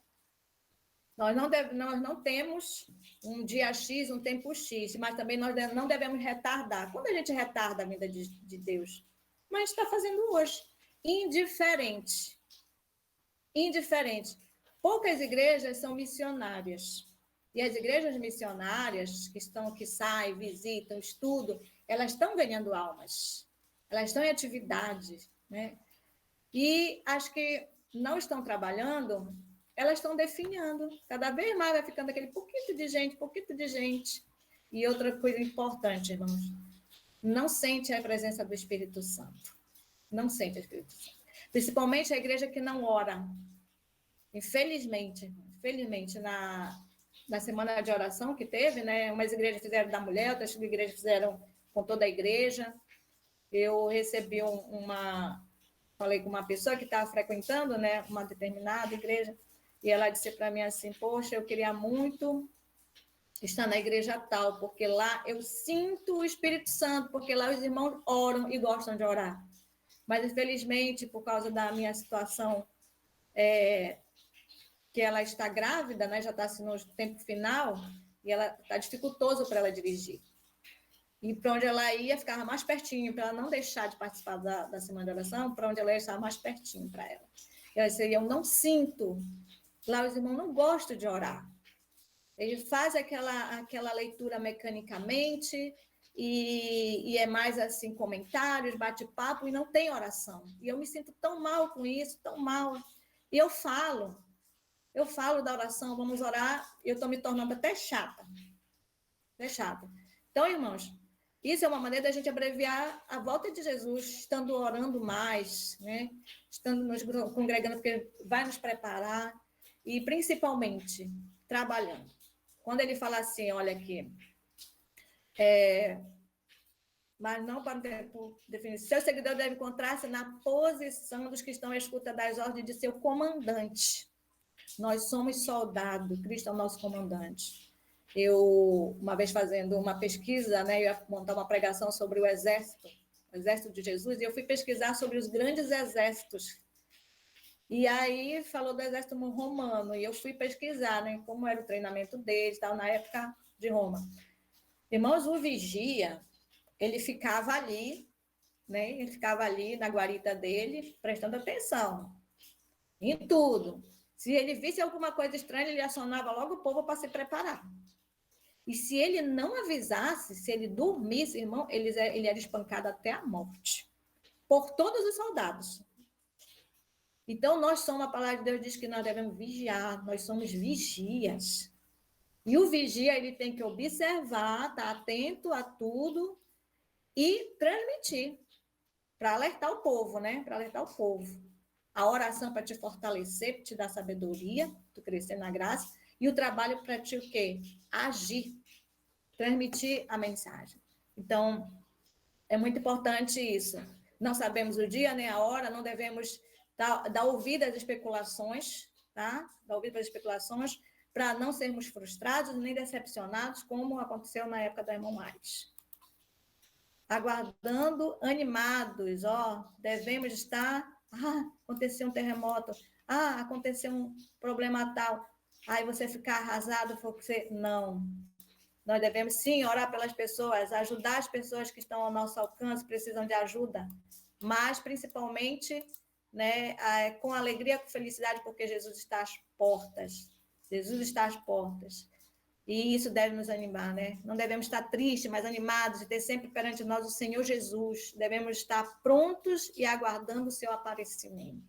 Nós não temos um dia X, um tempo X, mas também nós não devemos retardar. Quando a gente retarda a vinda de Deus? Mas está fazendo hoje. Indiferente. Indiferente. Poucas igrejas são missionárias. E as igrejas missionárias que saem, visitam, estudam, elas estão ganhando almas. Elas estão em atividade, né? E as que não estão trabalhando, elas estão definhando. Cada vez mais vai ficando aquele pouquinho de gente. E outra coisa importante, irmãos, não sente a presença do Espírito Santo. Não sente o Espírito Santo. Principalmente a igreja que não ora. Infelizmente, na semana de oração que teve, né? Umas igrejas fizeram da mulher, outras igrejas fizeram com toda a igreja. Eu recebi falei com uma pessoa que estava frequentando, né, uma determinada igreja, e ela disse para mim assim: poxa, eu queria muito estar na igreja tal, porque lá eu sinto o Espírito Santo, porque lá os irmãos oram e gostam de orar. Mas, infelizmente, por causa da minha situação, que ela está grávida, né, já está assim, no tempo final, e ela está dificultoso para ela dirigir. E para onde ela ia, ficava mais pertinho, para ela não deixar de participar da semana de oração, para onde ela ia, estava mais pertinho para ela. E ela disse: eu não sinto. Lá os irmãos não gostam de orar. Ele faz aquela leitura mecanicamente, e é mais assim, comentários, bate-papo, e não tem oração. E eu me sinto tão mal com isso, tão mal. E eu falo da oração, vamos orar, e eu estou me tornando até chata. Então, irmãos, isso é uma maneira da gente abreviar a volta de Jesus, estando orando mais, né? Estando nos congregando, porque vai nos preparar, e principalmente trabalhando. Quando ele fala assim, olha aqui, mas não para o tempo definido. Seu seguidor deve encontrar-se na posição dos que estão à escuta das ordens de seu comandante. Nós somos soldados, Cristo é o nosso comandante. Eu, uma vez fazendo uma pesquisa, né, eu ia montar uma pregação sobre o exército de Jesus, e eu fui pesquisar sobre os grandes exércitos. E aí falou do exército romano, e eu fui pesquisar, né, como era o treinamento deles, tal, na época de Roma. Irmãos, o vigia, ele ficava ali, né, ele ficava ali na guarita dele, prestando atenção em tudo. Se ele visse alguma coisa estranha, ele acionava logo o povo para se preparar. E se ele não avisasse, se ele dormisse, irmão, ele era espancado até a morte. Por todos os soldados. Então, a palavra de Deus diz que nós devemos vigiar, nós somos vigias. E o vigia, ele tem que observar, estar atento a tudo e transmitir, para alertar o povo, né? Para alertar o povo. A oração para te fortalecer, para te dar sabedoria, tu crescer na graça, e o trabalho para te o quê? Agir, transmitir a mensagem. Então, é muito importante isso. Não sabemos o dia nem a hora, não devemos dar ouvido às especulações, tá? Dar ouvido às especulações, para não sermos frustrados nem decepcionados, como aconteceu na época da irmã Maris. Aguardando, animados, devemos estar. Aconteceu um terremoto, aconteceu um problema tal, aí você ficar arrasado, não. Nós devemos, sim, orar pelas pessoas, ajudar as pessoas que estão ao nosso alcance, precisam de ajuda, mas, principalmente, né, com alegria, com felicidade, porque Jesus está às portas. Jesus está às portas. E isso deve nos animar, né? Não devemos estar tristes, mas animados, e ter sempre perante nós o Senhor Jesus. Devemos estar prontos e aguardando o seu aparecimento.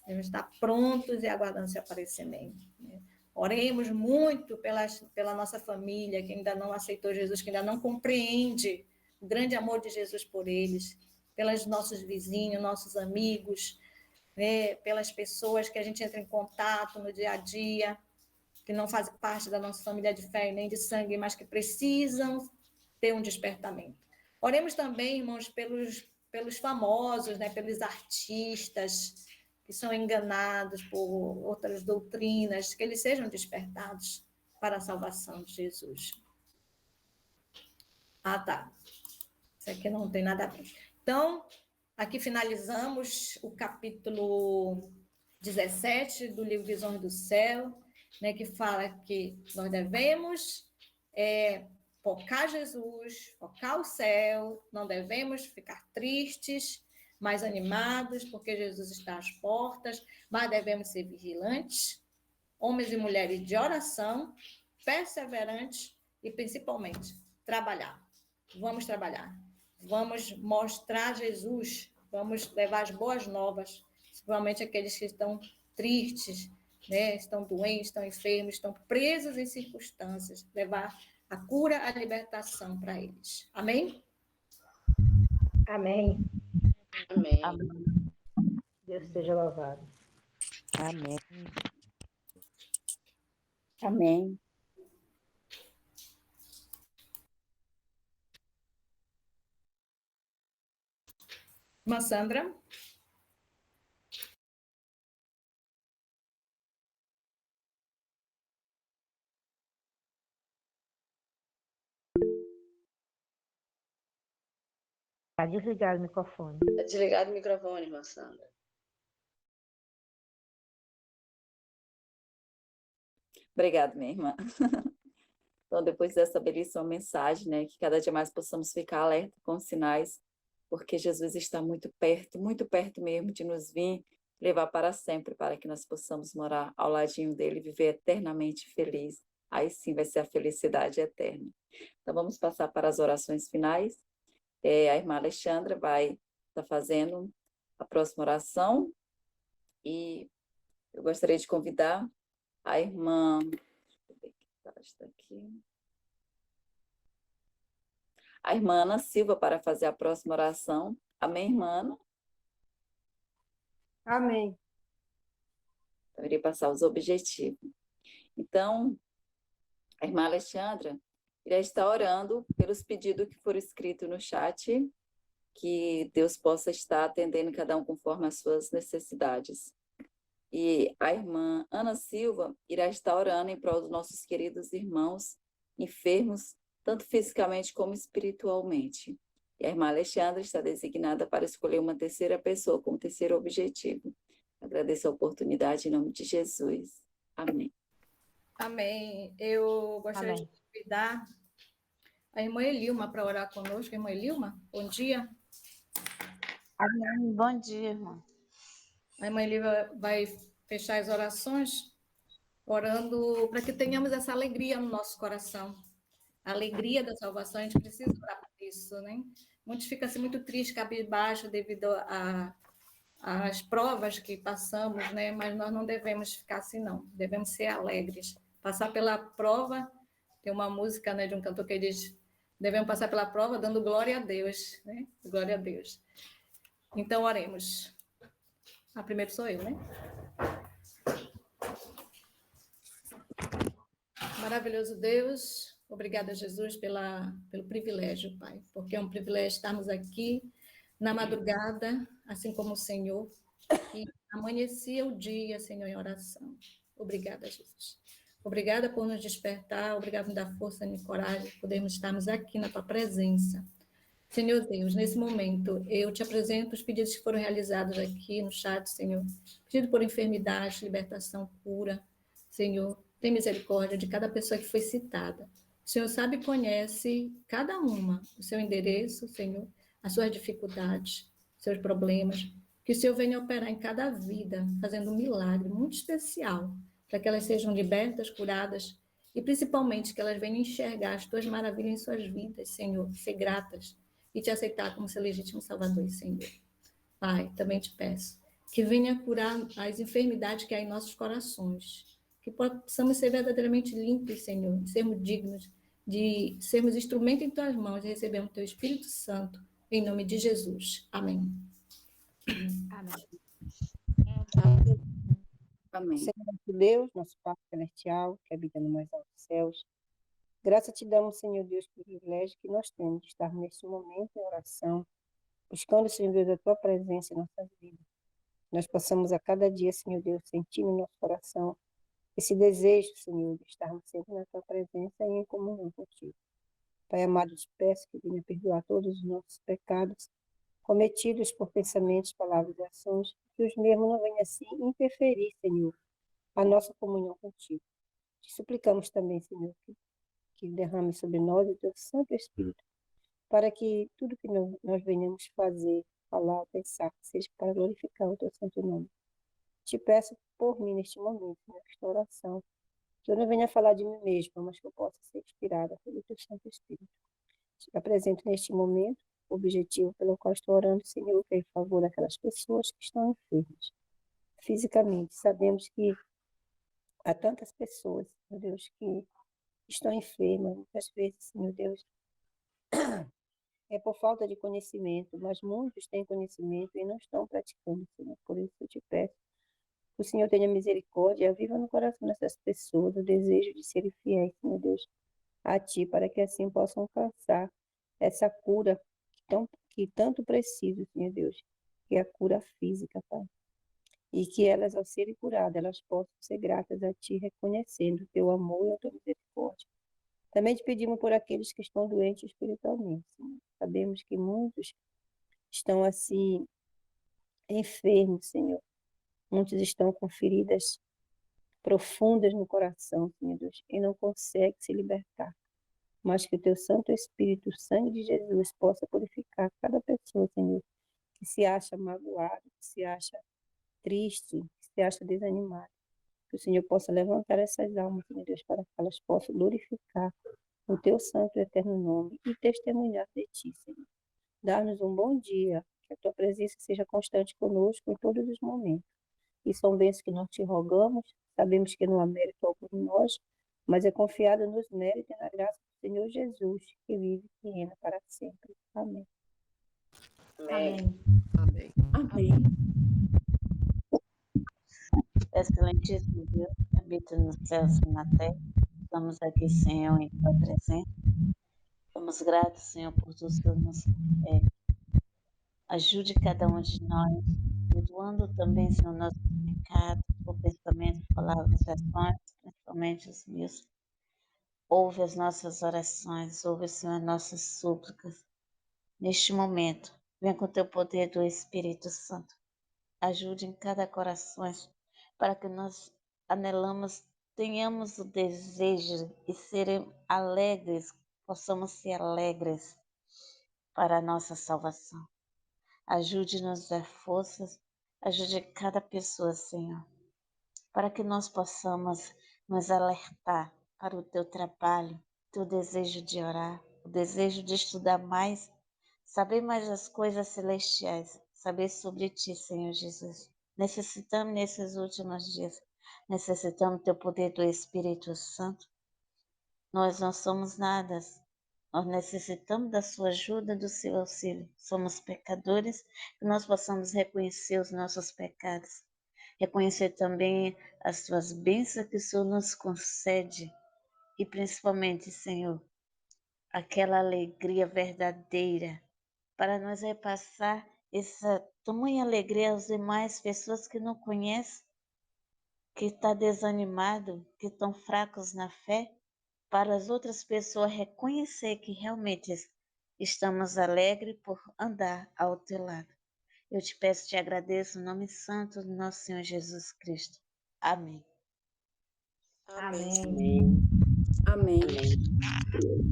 Devemos estar prontos e aguardando o seu aparecimento, né? Oremos muito pela nossa família, que ainda não aceitou Jesus, que ainda não compreende o grande amor de Jesus por eles, pelos nossos vizinhos, nossos amigos, né? Pelas pessoas que a gente entra em contato no dia a dia, que não fazem parte da nossa família de fé nem de sangue, mas que precisam ter um despertamento. Oremos também, irmãos, pelos famosos, né? Pelos artistas que são enganados por outras doutrinas, que eles sejam despertados para a salvação de Jesus. Tá. Isso aqui não tem nada a ver. Então, aqui finalizamos o capítulo 17 do livro Visões do Céu, né, que fala que nós devemos focar Jesus, focar o céu, não devemos ficar tristes, mas animados, porque Jesus está às portas, mas devemos ser vigilantes, homens e mulheres de oração, perseverantes e, principalmente, trabalhar. Vamos trabalhar. Vamos mostrar Jesus, vamos levar as boas novas, principalmente aqueles que estão tristes, né? Estão doentes, estão enfermos, estão presos em circunstâncias, levar a cura, a libertação para eles. Amém? Amém. Amém. Deus seja louvado. Amém. Amém. Irmã Sandra? Está desligado o microfone. Está desligado o microfone, irmã Sandra. Obrigada, minha irmã. Então, depois dessa belíssima mensagem, né, que cada dia mais possamos ficar alerta com os sinais, porque Jesus está muito perto mesmo de nos vir levar para sempre, para que nós possamos morar ao ladinho dele e viver eternamente feliz. Aí sim vai ser a felicidade eterna. Então, vamos passar para as orações finais. A irmã Alexandra vai estar fazendo a próxima oração e eu gostaria de convidar a irmã... Ela está aqui. A irmã Ana Silva para fazer a próxima oração. Amém, irmã Ana? Amém. Eu irei passar os objetivos. Então, a irmã Alexandra irá estar orando pelos pedidos que foram escritos no chat, que Deus possa estar atendendo cada um conforme as suas necessidades. E a irmã Ana Silva irá estar orando em prol dos nossos queridos irmãos enfermos, tanto fisicamente como espiritualmente. E a irmã Alexandra está designada para escolher uma terceira pessoa como terceiro objetivo. Agradeço a oportunidade em nome de Jesus. Amém. Amém. Eu gostaria de convidar a irmã Elilma para orar conosco. Irmã Elilma, bom dia. Amém. Bom dia, irmão. A irmã Elilma vai fechar as orações orando para que tenhamos essa alegria no nosso coração. A alegria da salvação, a gente precisa orar por isso, né? Muitos ficam assim, muito tristes, cabisbaixo devido às provas que passamos, né? Mas nós não devemos ficar assim, não. Devemos ser alegres. Passar pela prova, tem uma música, né, de um cantor que diz: devemos passar pela prova dando glória a Deus, né? Glória a Deus. Então, oremos. Primeiro sou eu, né? Maravilhoso Deus, obrigada, Jesus, pelo privilégio, Pai, porque é um privilégio estarmos aqui na madrugada, assim como o Senhor, e amanhecia o dia, Senhor, em oração. Obrigada, Jesus. Obrigada por nos despertar, obrigada por nos dar força e coragem, podermos estarmos aqui na Tua presença. Senhor Deus, nesse momento, eu te apresento os pedidos que foram realizados aqui no chat, Senhor. Pedido por enfermidade, libertação, cura. Senhor, tem misericórdia de cada pessoa que foi citada. O Senhor sabe e conhece cada uma, o seu endereço, Senhor, as suas dificuldades, seus problemas. Que o Senhor venha operar em cada vida, fazendo um milagre muito especial, para que elas sejam libertas, curadas, e principalmente que elas venham enxergar as tuas maravilhas em suas vidas, Senhor, ser gratas e te aceitar como seu legítimo Salvador e Senhor. Pai, também te peço que venha curar as enfermidades que há em nossos corações, que possamos ser verdadeiramente limpos, Senhor, e sermos dignos de sermos instrumento em tuas mãos e recebermos teu Espírito Santo, em nome de Jesus. Amém. Amém. Amém. Senhor nosso Deus, nosso Pai celestial, que habita no mais altos céus, graça te damos, Senhor Deus, pelo privilégio que nós temos de estar neste momento em oração, buscando, Senhor Deus, a tua presença em nossas vidas. Nós possamos a cada dia, Senhor Deus, sentir no nosso coração esse desejo, Senhor, de estarmos sempre na tua presença e em comunhão contigo. Pai amado, te peço que venha perdoar todos os nossos pecados, cometidos por pensamentos, palavras e ações, que os mesmos não venham assim interferir, Senhor, a nossa comunhão contigo. Te suplicamos também, Senhor, que derrame sobre nós o teu Santo Espírito, para que tudo que nós venhamos fazer, falar, pensar, seja para glorificar o teu santo nome. Te peço por mim neste momento, nesta oração, que eu não venha falar de mim mesma, mas que eu possa ser inspirada pelo teu Santo Espírito. Te apresento neste momento o objetivo pelo qual estou orando, Senhor, que é em favor daquelas pessoas que estão enfermas fisicamente. Sabemos que há tantas pessoas, meu Deus, que estão enfermas, muitas vezes, Senhor Deus, é por falta de conhecimento, mas muitos têm conhecimento e não estão praticando, Senhor. Por isso eu te peço que o Senhor tenha misericórdia, viva no coração dessas pessoas o desejo de serem fiéis, Senhor Deus, a Ti, para que assim possam alcançar essa cura que tanto precisam, Senhor Deus, que é a cura física, Pai. E que elas, ao serem curadas, elas possam ser gratas a Ti, reconhecendo o Teu amor e a Tua misericórdia. Também te pedimos por aqueles que estão doentes espiritualmente, Senhor. Sabemos que muitos estão assim, enfermos, Senhor. Muitos estão com feridas profundas no coração, Senhor Deus, e não conseguem se libertar. Mas que o Teu Santo Espírito, o sangue de Jesus, possa purificar cada pessoa, Senhor, que se acha magoada, que se acha triste, que se acha desanimada. Que o Senhor possa levantar essas almas, Senhor Deus, para que elas possam glorificar o Teu santo e eterno nome e testemunhar de Ti, Senhor. Dá-nos um bom dia, que a Tua presença seja constante conosco em todos os momentos. E são bênçãos que nós te rogamos, sabemos que não há mérito algum em nós, mas é confiado nos méritos e na graça do Senhor Jesus, que vive e reina para sempre. Amém. Amém. Amém. Amém. Excelentíssimo Deus, que habita nos céus e na terra, estamos aqui, Senhor, em tua presença. Somos gratos, Senhor, por tudo que nos concede. Ajude cada um de nós, perdoando também, Senhor, nossos pecados, por pensamentos, palavras e ações, principalmente os meus. Ouve as nossas orações, ouve, Senhor, as nossas súplicas. Neste momento, venha com o teu poder do Espírito Santo. Ajude em cada coração, para que nós anelamos, tenhamos o desejo de serem alegres, possamos ser alegres para a nossa salvação. Ajude-nos a dar forças, ajude cada pessoa, Senhor, para que nós possamos nos alertar para o teu trabalho, teu desejo de orar, o desejo de estudar mais, saber mais das coisas celestiais, saber sobre ti, Senhor Jesus. Necessitamos nesses últimos dias, necessitamos do teu poder do Espírito Santo. Nós não somos nada, nós necessitamos da sua ajuda, do seu auxílio. Somos pecadores, que nós possamos reconhecer os nossos pecados, reconhecer também as tuas bênçãos que o Senhor nos concede e principalmente, Senhor, aquela alegria verdadeira para nós repassar essa tamanha alegria aos demais pessoas que não conhecem, que estão desanimados, que estão fracos na fé, para as outras pessoas reconhecer que realmente estamos alegres por andar ao teu lado. Eu te peço, te agradeço no nome santo do nosso Senhor Jesus Cristo. Amém. Amém. Amém.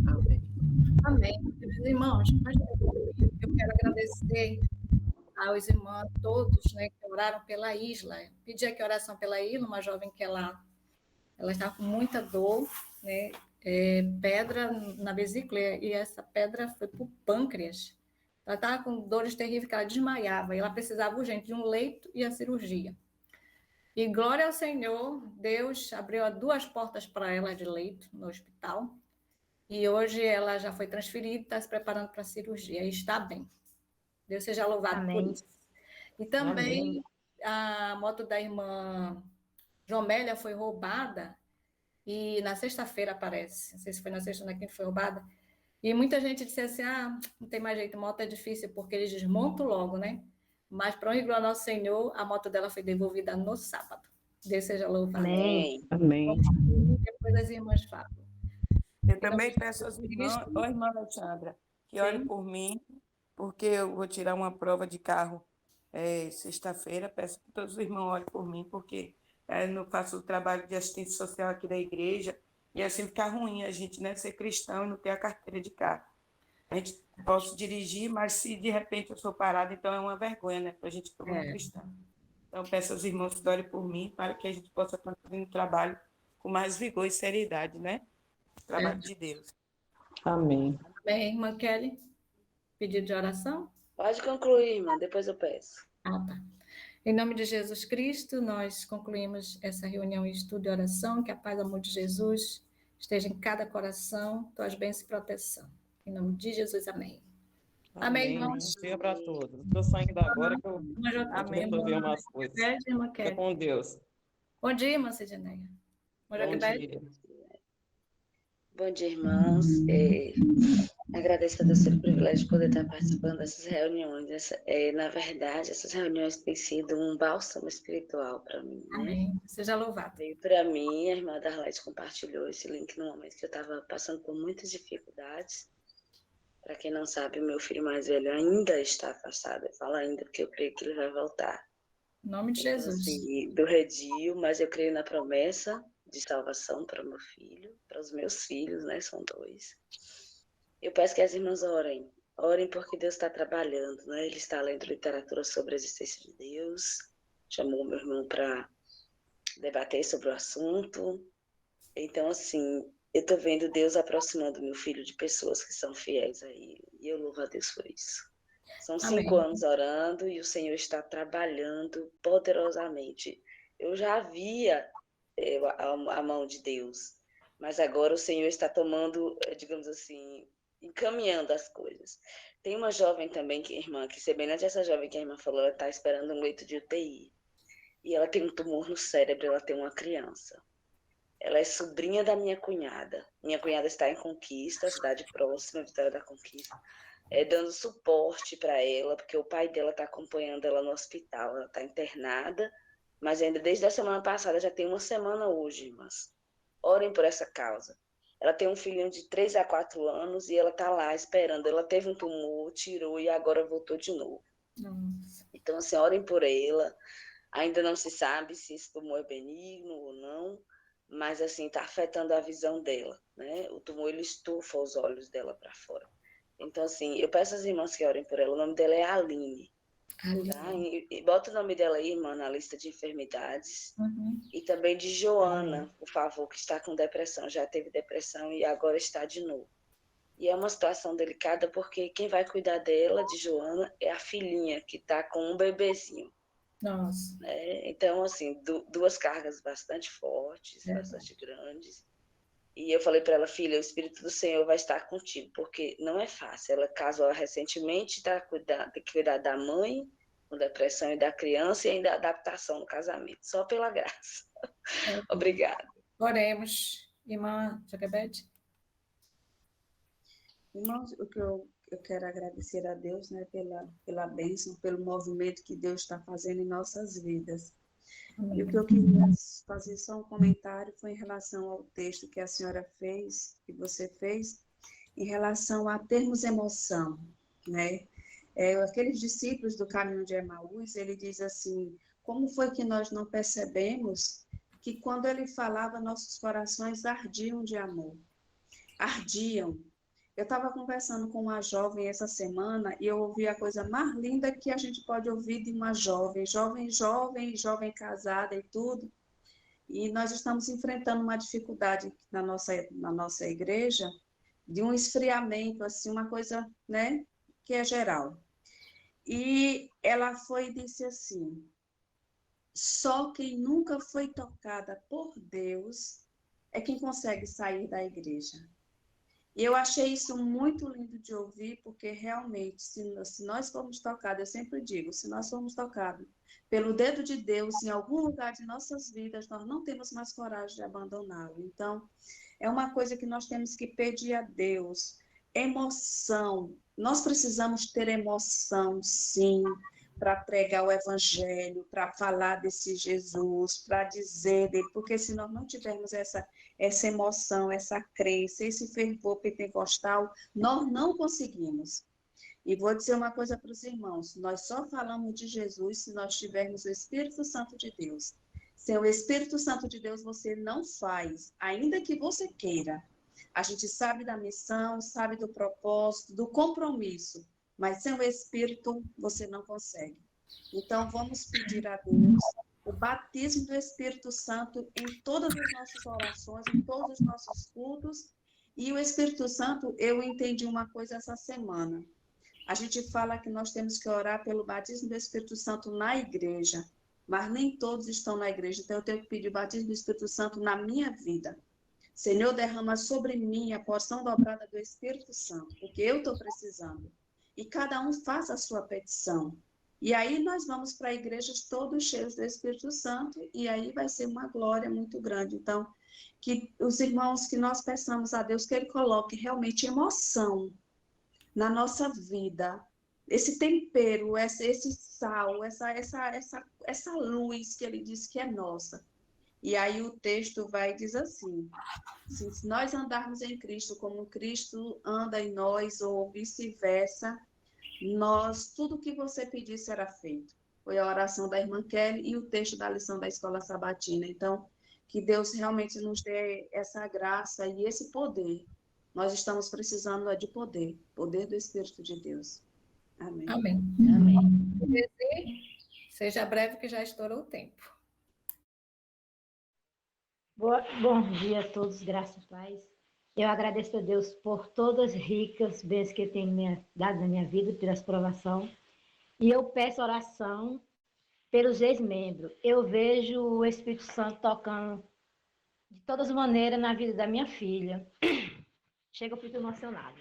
Amém. Amém. Meus irmãos, eu quero agradecer aos irmãos todos, né, que oraram pela Isla. Pedi aqui oração pela Isla, uma jovem que ela estava com muita dor, né, pedra na vesícula, e essa pedra foi para o pâncreas. Ela estava com dores terríveis, que ela desmaiava, e ela precisava urgente de um leito e a cirurgia. E glória ao Senhor, Deus abriu 2 portas para ela de leito no hospital, e hoje ela já foi transferida, está se preparando para a cirurgia, e está bem. Deus seja louvado por Amém. isso. E também Amém. a moto da irmã Jomélia foi roubada, e na sexta-feira parece, não sei se foi na sexta ou na quinta, foi roubada, e muita gente disse assim, não tem mais jeito, moto é difícil, porque eles desmontam logo, né? Mas, para honra e glória ao Senhor, a moto dela foi devolvida no sábado. Deus seja louvado. Amém. Amém. Depois as irmãs falam. Eu também peço às irmãs, irmã Alexandra, que ore por mim, porque eu vou tirar uma prova de carro sexta-feira. Peço que todos os irmãos orem por mim, porque eu faço o trabalho de assistência social aqui da igreja, e assim fica ruim a gente, né, ser cristão e não ter a carteira de carro. A gente posso dirigir, mas se de repente eu sou parada, então é uma vergonha, né, para a gente como cristão. Então, peço aos irmãos que orem por mim, para que a gente possa continuar no trabalho com mais vigor e seriedade, né? Trabalho de Deus. Amém. Bem, irmã Kelly, pedido de oração? Pode concluir, irmã, depois eu peço. Ah, tá. Em nome de Jesus Cristo, nós concluímos essa reunião em estudo e oração. Que a paz e o amor de Jesus esteja em cada coração, tuas bênçãos e proteção. Em nome de Jesus, amém. Amém, irmãos. Bom dia para todos. Estou saindo agora que eu Amém, vou resolver umas coisas. Fica com Deus. Bom dia, irmã Sidneia. Bom dia. Bom dia, irmãos. Agradeço a Deus pelo privilégio de poder estar participando dessas reuniões. Na verdade, essas reuniões têm sido um bálsamo espiritual para mim. Né? Amém. Seja louvado. Veio para mim, a irmã Darlete compartilhou esse link no momento que eu estava passando por muitas dificuldades. Para quem não sabe, o meu filho mais velho ainda está afastado. Eu falo ainda porque eu creio que ele vai voltar. Em nome de então, Jesus. Assim, do redio, mas eu creio na promessa de salvação para o meu filho, para os meus filhos, né? São 2. Eu peço que as irmãs orem. Orem porque Deus está trabalhando, né? Ele está lendo literatura sobre a existência de Deus. Chamou meu irmão para debater sobre o assunto. Então, assim, eu estou vendo Deus aproximando meu filho de pessoas que são fiéis a Ele. E eu louvo a Deus por isso. São 5 anos orando e o Senhor está trabalhando poderosamente. Eu já via a mão de Deus, mas agora o Senhor está tomando, digamos assim, encaminhando as coisas. Tem uma jovem também, irmã, que semelhante a essa jovem que a irmã falou, ela está esperando um leito de UTI. E ela tem um tumor no cérebro, ela tem uma criança. Ela é sobrinha da minha cunhada. Minha cunhada está em Conquista, cidade próxima, Vitória da Conquista, dando suporte para ela, porque o pai dela está acompanhando ela no hospital. Ela está internada, mas ainda desde a semana passada, já tem 1 semana hoje, irmãs. Orem por essa causa. Ela tem um filhinho de 3 a 4 anos e ela está lá esperando. Ela teve um tumor, tirou e agora voltou de novo. Nossa. Então, assim, orem por ela. Ainda não se sabe se esse tumor é benigno ou não, mas, assim, está afetando a visão dela, né? O tumor, ele estufa os olhos dela para fora. Então, assim, eu peço às irmãs que orem por ela. O nome dela é Aline. Tá? E bota o nome dela aí, irmã, na lista de enfermidades. E também de Joana, por favor, que está com depressão. Já teve depressão e agora está de novo. E é uma situação delicada porque quem vai cuidar dela, de Joana, é a filhinha, que está com um bebezinho. Nossa. Então, assim, 2 cargas bastante fortes, bastante grandes. E eu falei para ela, filha, o Espírito do Senhor vai estar contigo, porque não é fácil. Ela casou recentemente, tem que cuidar da mãe, com depressão, e da criança, e ainda a adaptação no casamento, só pela graça. Obrigada. Oremos. Irmã Joquebede. Irmãos, o que eu quero agradecer a Deus, né, pela bênção, pelo movimento que Deus está fazendo em nossas vidas. E o que eu queria fazer só um comentário foi em relação ao texto que a senhora fez, que você fez, em relação a termos emoção, né? Aqueles discípulos do caminho de Emaús, ele diz assim, como foi que nós não percebemos que quando ele falava, nossos corações ardiam de amor? Ardiam. Eu estava conversando com uma jovem essa semana e eu ouvi a coisa mais linda que a gente pode ouvir de uma jovem casada e tudo. E nós estamos enfrentando uma dificuldade na nossa igreja de um esfriamento, assim, uma coisa, né, que é geral. E ela foi e disse assim, só quem nunca foi tocada por Deus é quem consegue sair da igreja. E eu achei isso muito lindo de ouvir, porque realmente, se nós formos tocados, eu sempre digo, se nós formos tocados pelo dedo de Deus em algum lugar de nossas vidas, nós não temos mais coragem de abandoná-lo. Então, é uma coisa que nós temos que pedir a Deus, emoção. Nós precisamos ter emoção, sim, para pregar o evangelho, para falar desse Jesus, para dizer dele, porque se nós não tivermos essa emoção, essa crença, esse fervor pentecostal, nós não conseguimos. E vou dizer uma coisa para os irmãos: nós só falamos de Jesus se nós tivermos o Espírito Santo de Deus. Sem o Espírito Santo de Deus, você não faz, ainda que você queira. A gente sabe da missão, sabe do propósito, do compromisso, mas sem o Espírito, você não consegue. Então, vamos pedir a Deus o batismo do Espírito Santo em todas as nossas orações, em todos os nossos cultos. E o Espírito Santo, eu entendi uma coisa essa semana. A gente fala que nós temos que orar pelo batismo do Espírito Santo na igreja, mas nem todos estão na igreja, então eu tenho que pedir o batismo do Espírito Santo na minha vida. Senhor, derrama sobre mim a porção dobrada do Espírito Santo, porque eu estou precisando. E cada um faça a sua petição. E aí nós vamos para igrejas todos cheios do Espírito Santo, e aí vai ser uma glória muito grande. Então, que os irmãos, que nós peçamos a Deus que Ele coloque realmente emoção na nossa vida, esse tempero, esse sal, essa luz que Ele diz que é nossa. E aí o texto vai diz assim: se nós andarmos em Cristo como Cristo anda em nós, ou vice-versa, tudo que você pedir será feito. Foi a oração da irmã Kelly e o texto da lição da Escola Sabatina. Então, que Deus realmente nos dê essa graça e esse poder. Nós estamos precisando de poder do Espírito de Deus. Amém. Amém. Amém. Seja breve, que já estourou o tempo. Bom dia a todos, graças a paz. Eu agradeço a Deus por todas as ricas bênçãos que Ele tem dado na minha vida, pelas provações. E eu peço oração pelos ex-membros. Eu vejo o Espírito Santo tocando de todas as maneiras na vida da minha filha. Chega, eu fico emocionada.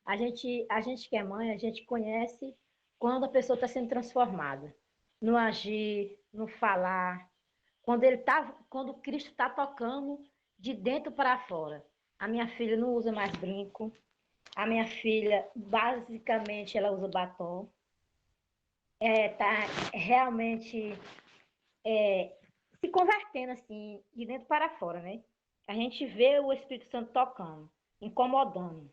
A gente que é mãe, a gente conhece quando a pessoa está sendo transformada. No agir, no falar. Quando Cristo está tocando de dentro para fora. A minha filha não usa mais brinco. A minha filha, basicamente, ela usa batom. Tá realmente se convertendo assim, de dentro para fora, né? A gente vê o Espírito Santo tocando, incomodando.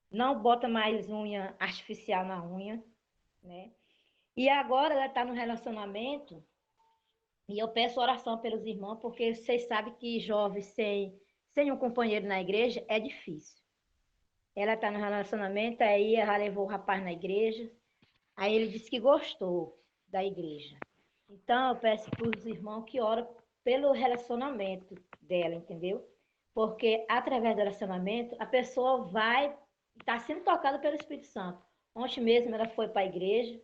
Não bota mais unha artificial na unha, né? E agora ela está no relacionamento, e eu peço oração pelos irmãos, porque vocês sabem que jovem sem um companheiro na igreja é difícil. Ela está no relacionamento, aí ela levou o rapaz na igreja, aí ele disse que gostou da igreja. Então, eu peço para os irmãos que oram pelo relacionamento dela, entendeu? Porque, através do relacionamento, a pessoa vai estar sendo tocada pelo Espírito Santo. Ontem mesmo ela foi para a igreja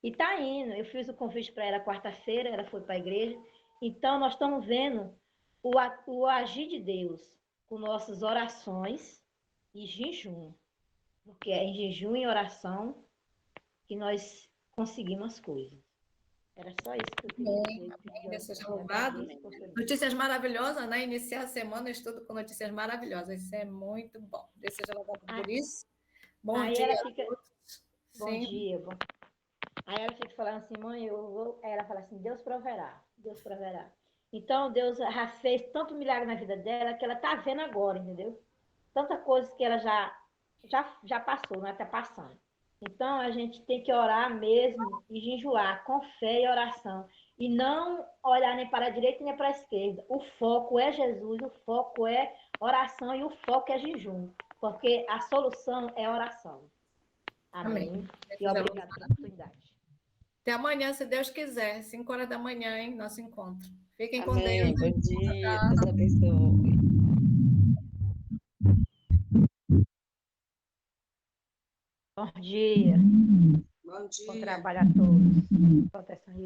e está indo. Eu fiz o convite para ela quarta-feira, ela foi para a igreja. Então, nós estamos vendo o agir de Deus com nossas orações e jejum. Porque é em jejum e oração que nós conseguimos as coisas. Era só isso que eu queria dizer. Deus seja louvado. Notícias maravilhosas, né? Iniciar a semana, eu estudo com notícias maravilhosas. Isso é muito bom. Deus seja louvado por isso. Bom aí dia. Ela fica... Bom dia. Aí ela fica falando assim, mãe, eu vou... Aí ela fala assim, Deus proverá. Deus proverá. Então, Deus já fez tanto milagre na vida dela que ela está vendo agora, entendeu? Tanta coisa que ela já passou, não está passando. Então, a gente tem que orar mesmo e jejuar com fé e oração. E não olhar nem para a direita nem para a esquerda. O foco é Jesus, o foco é oração e o foco é jejum. Porque a solução é oração. Amém. E obrigada pela oportunidade. Até amanhã, se Deus quiser. 5 horas da manhã, hein? Nosso encontro. Fiquem com Amém. Deus. Bom dia. Deus abençoe. Bom dia. Bom dia. Bom trabalho a todos. Proteção de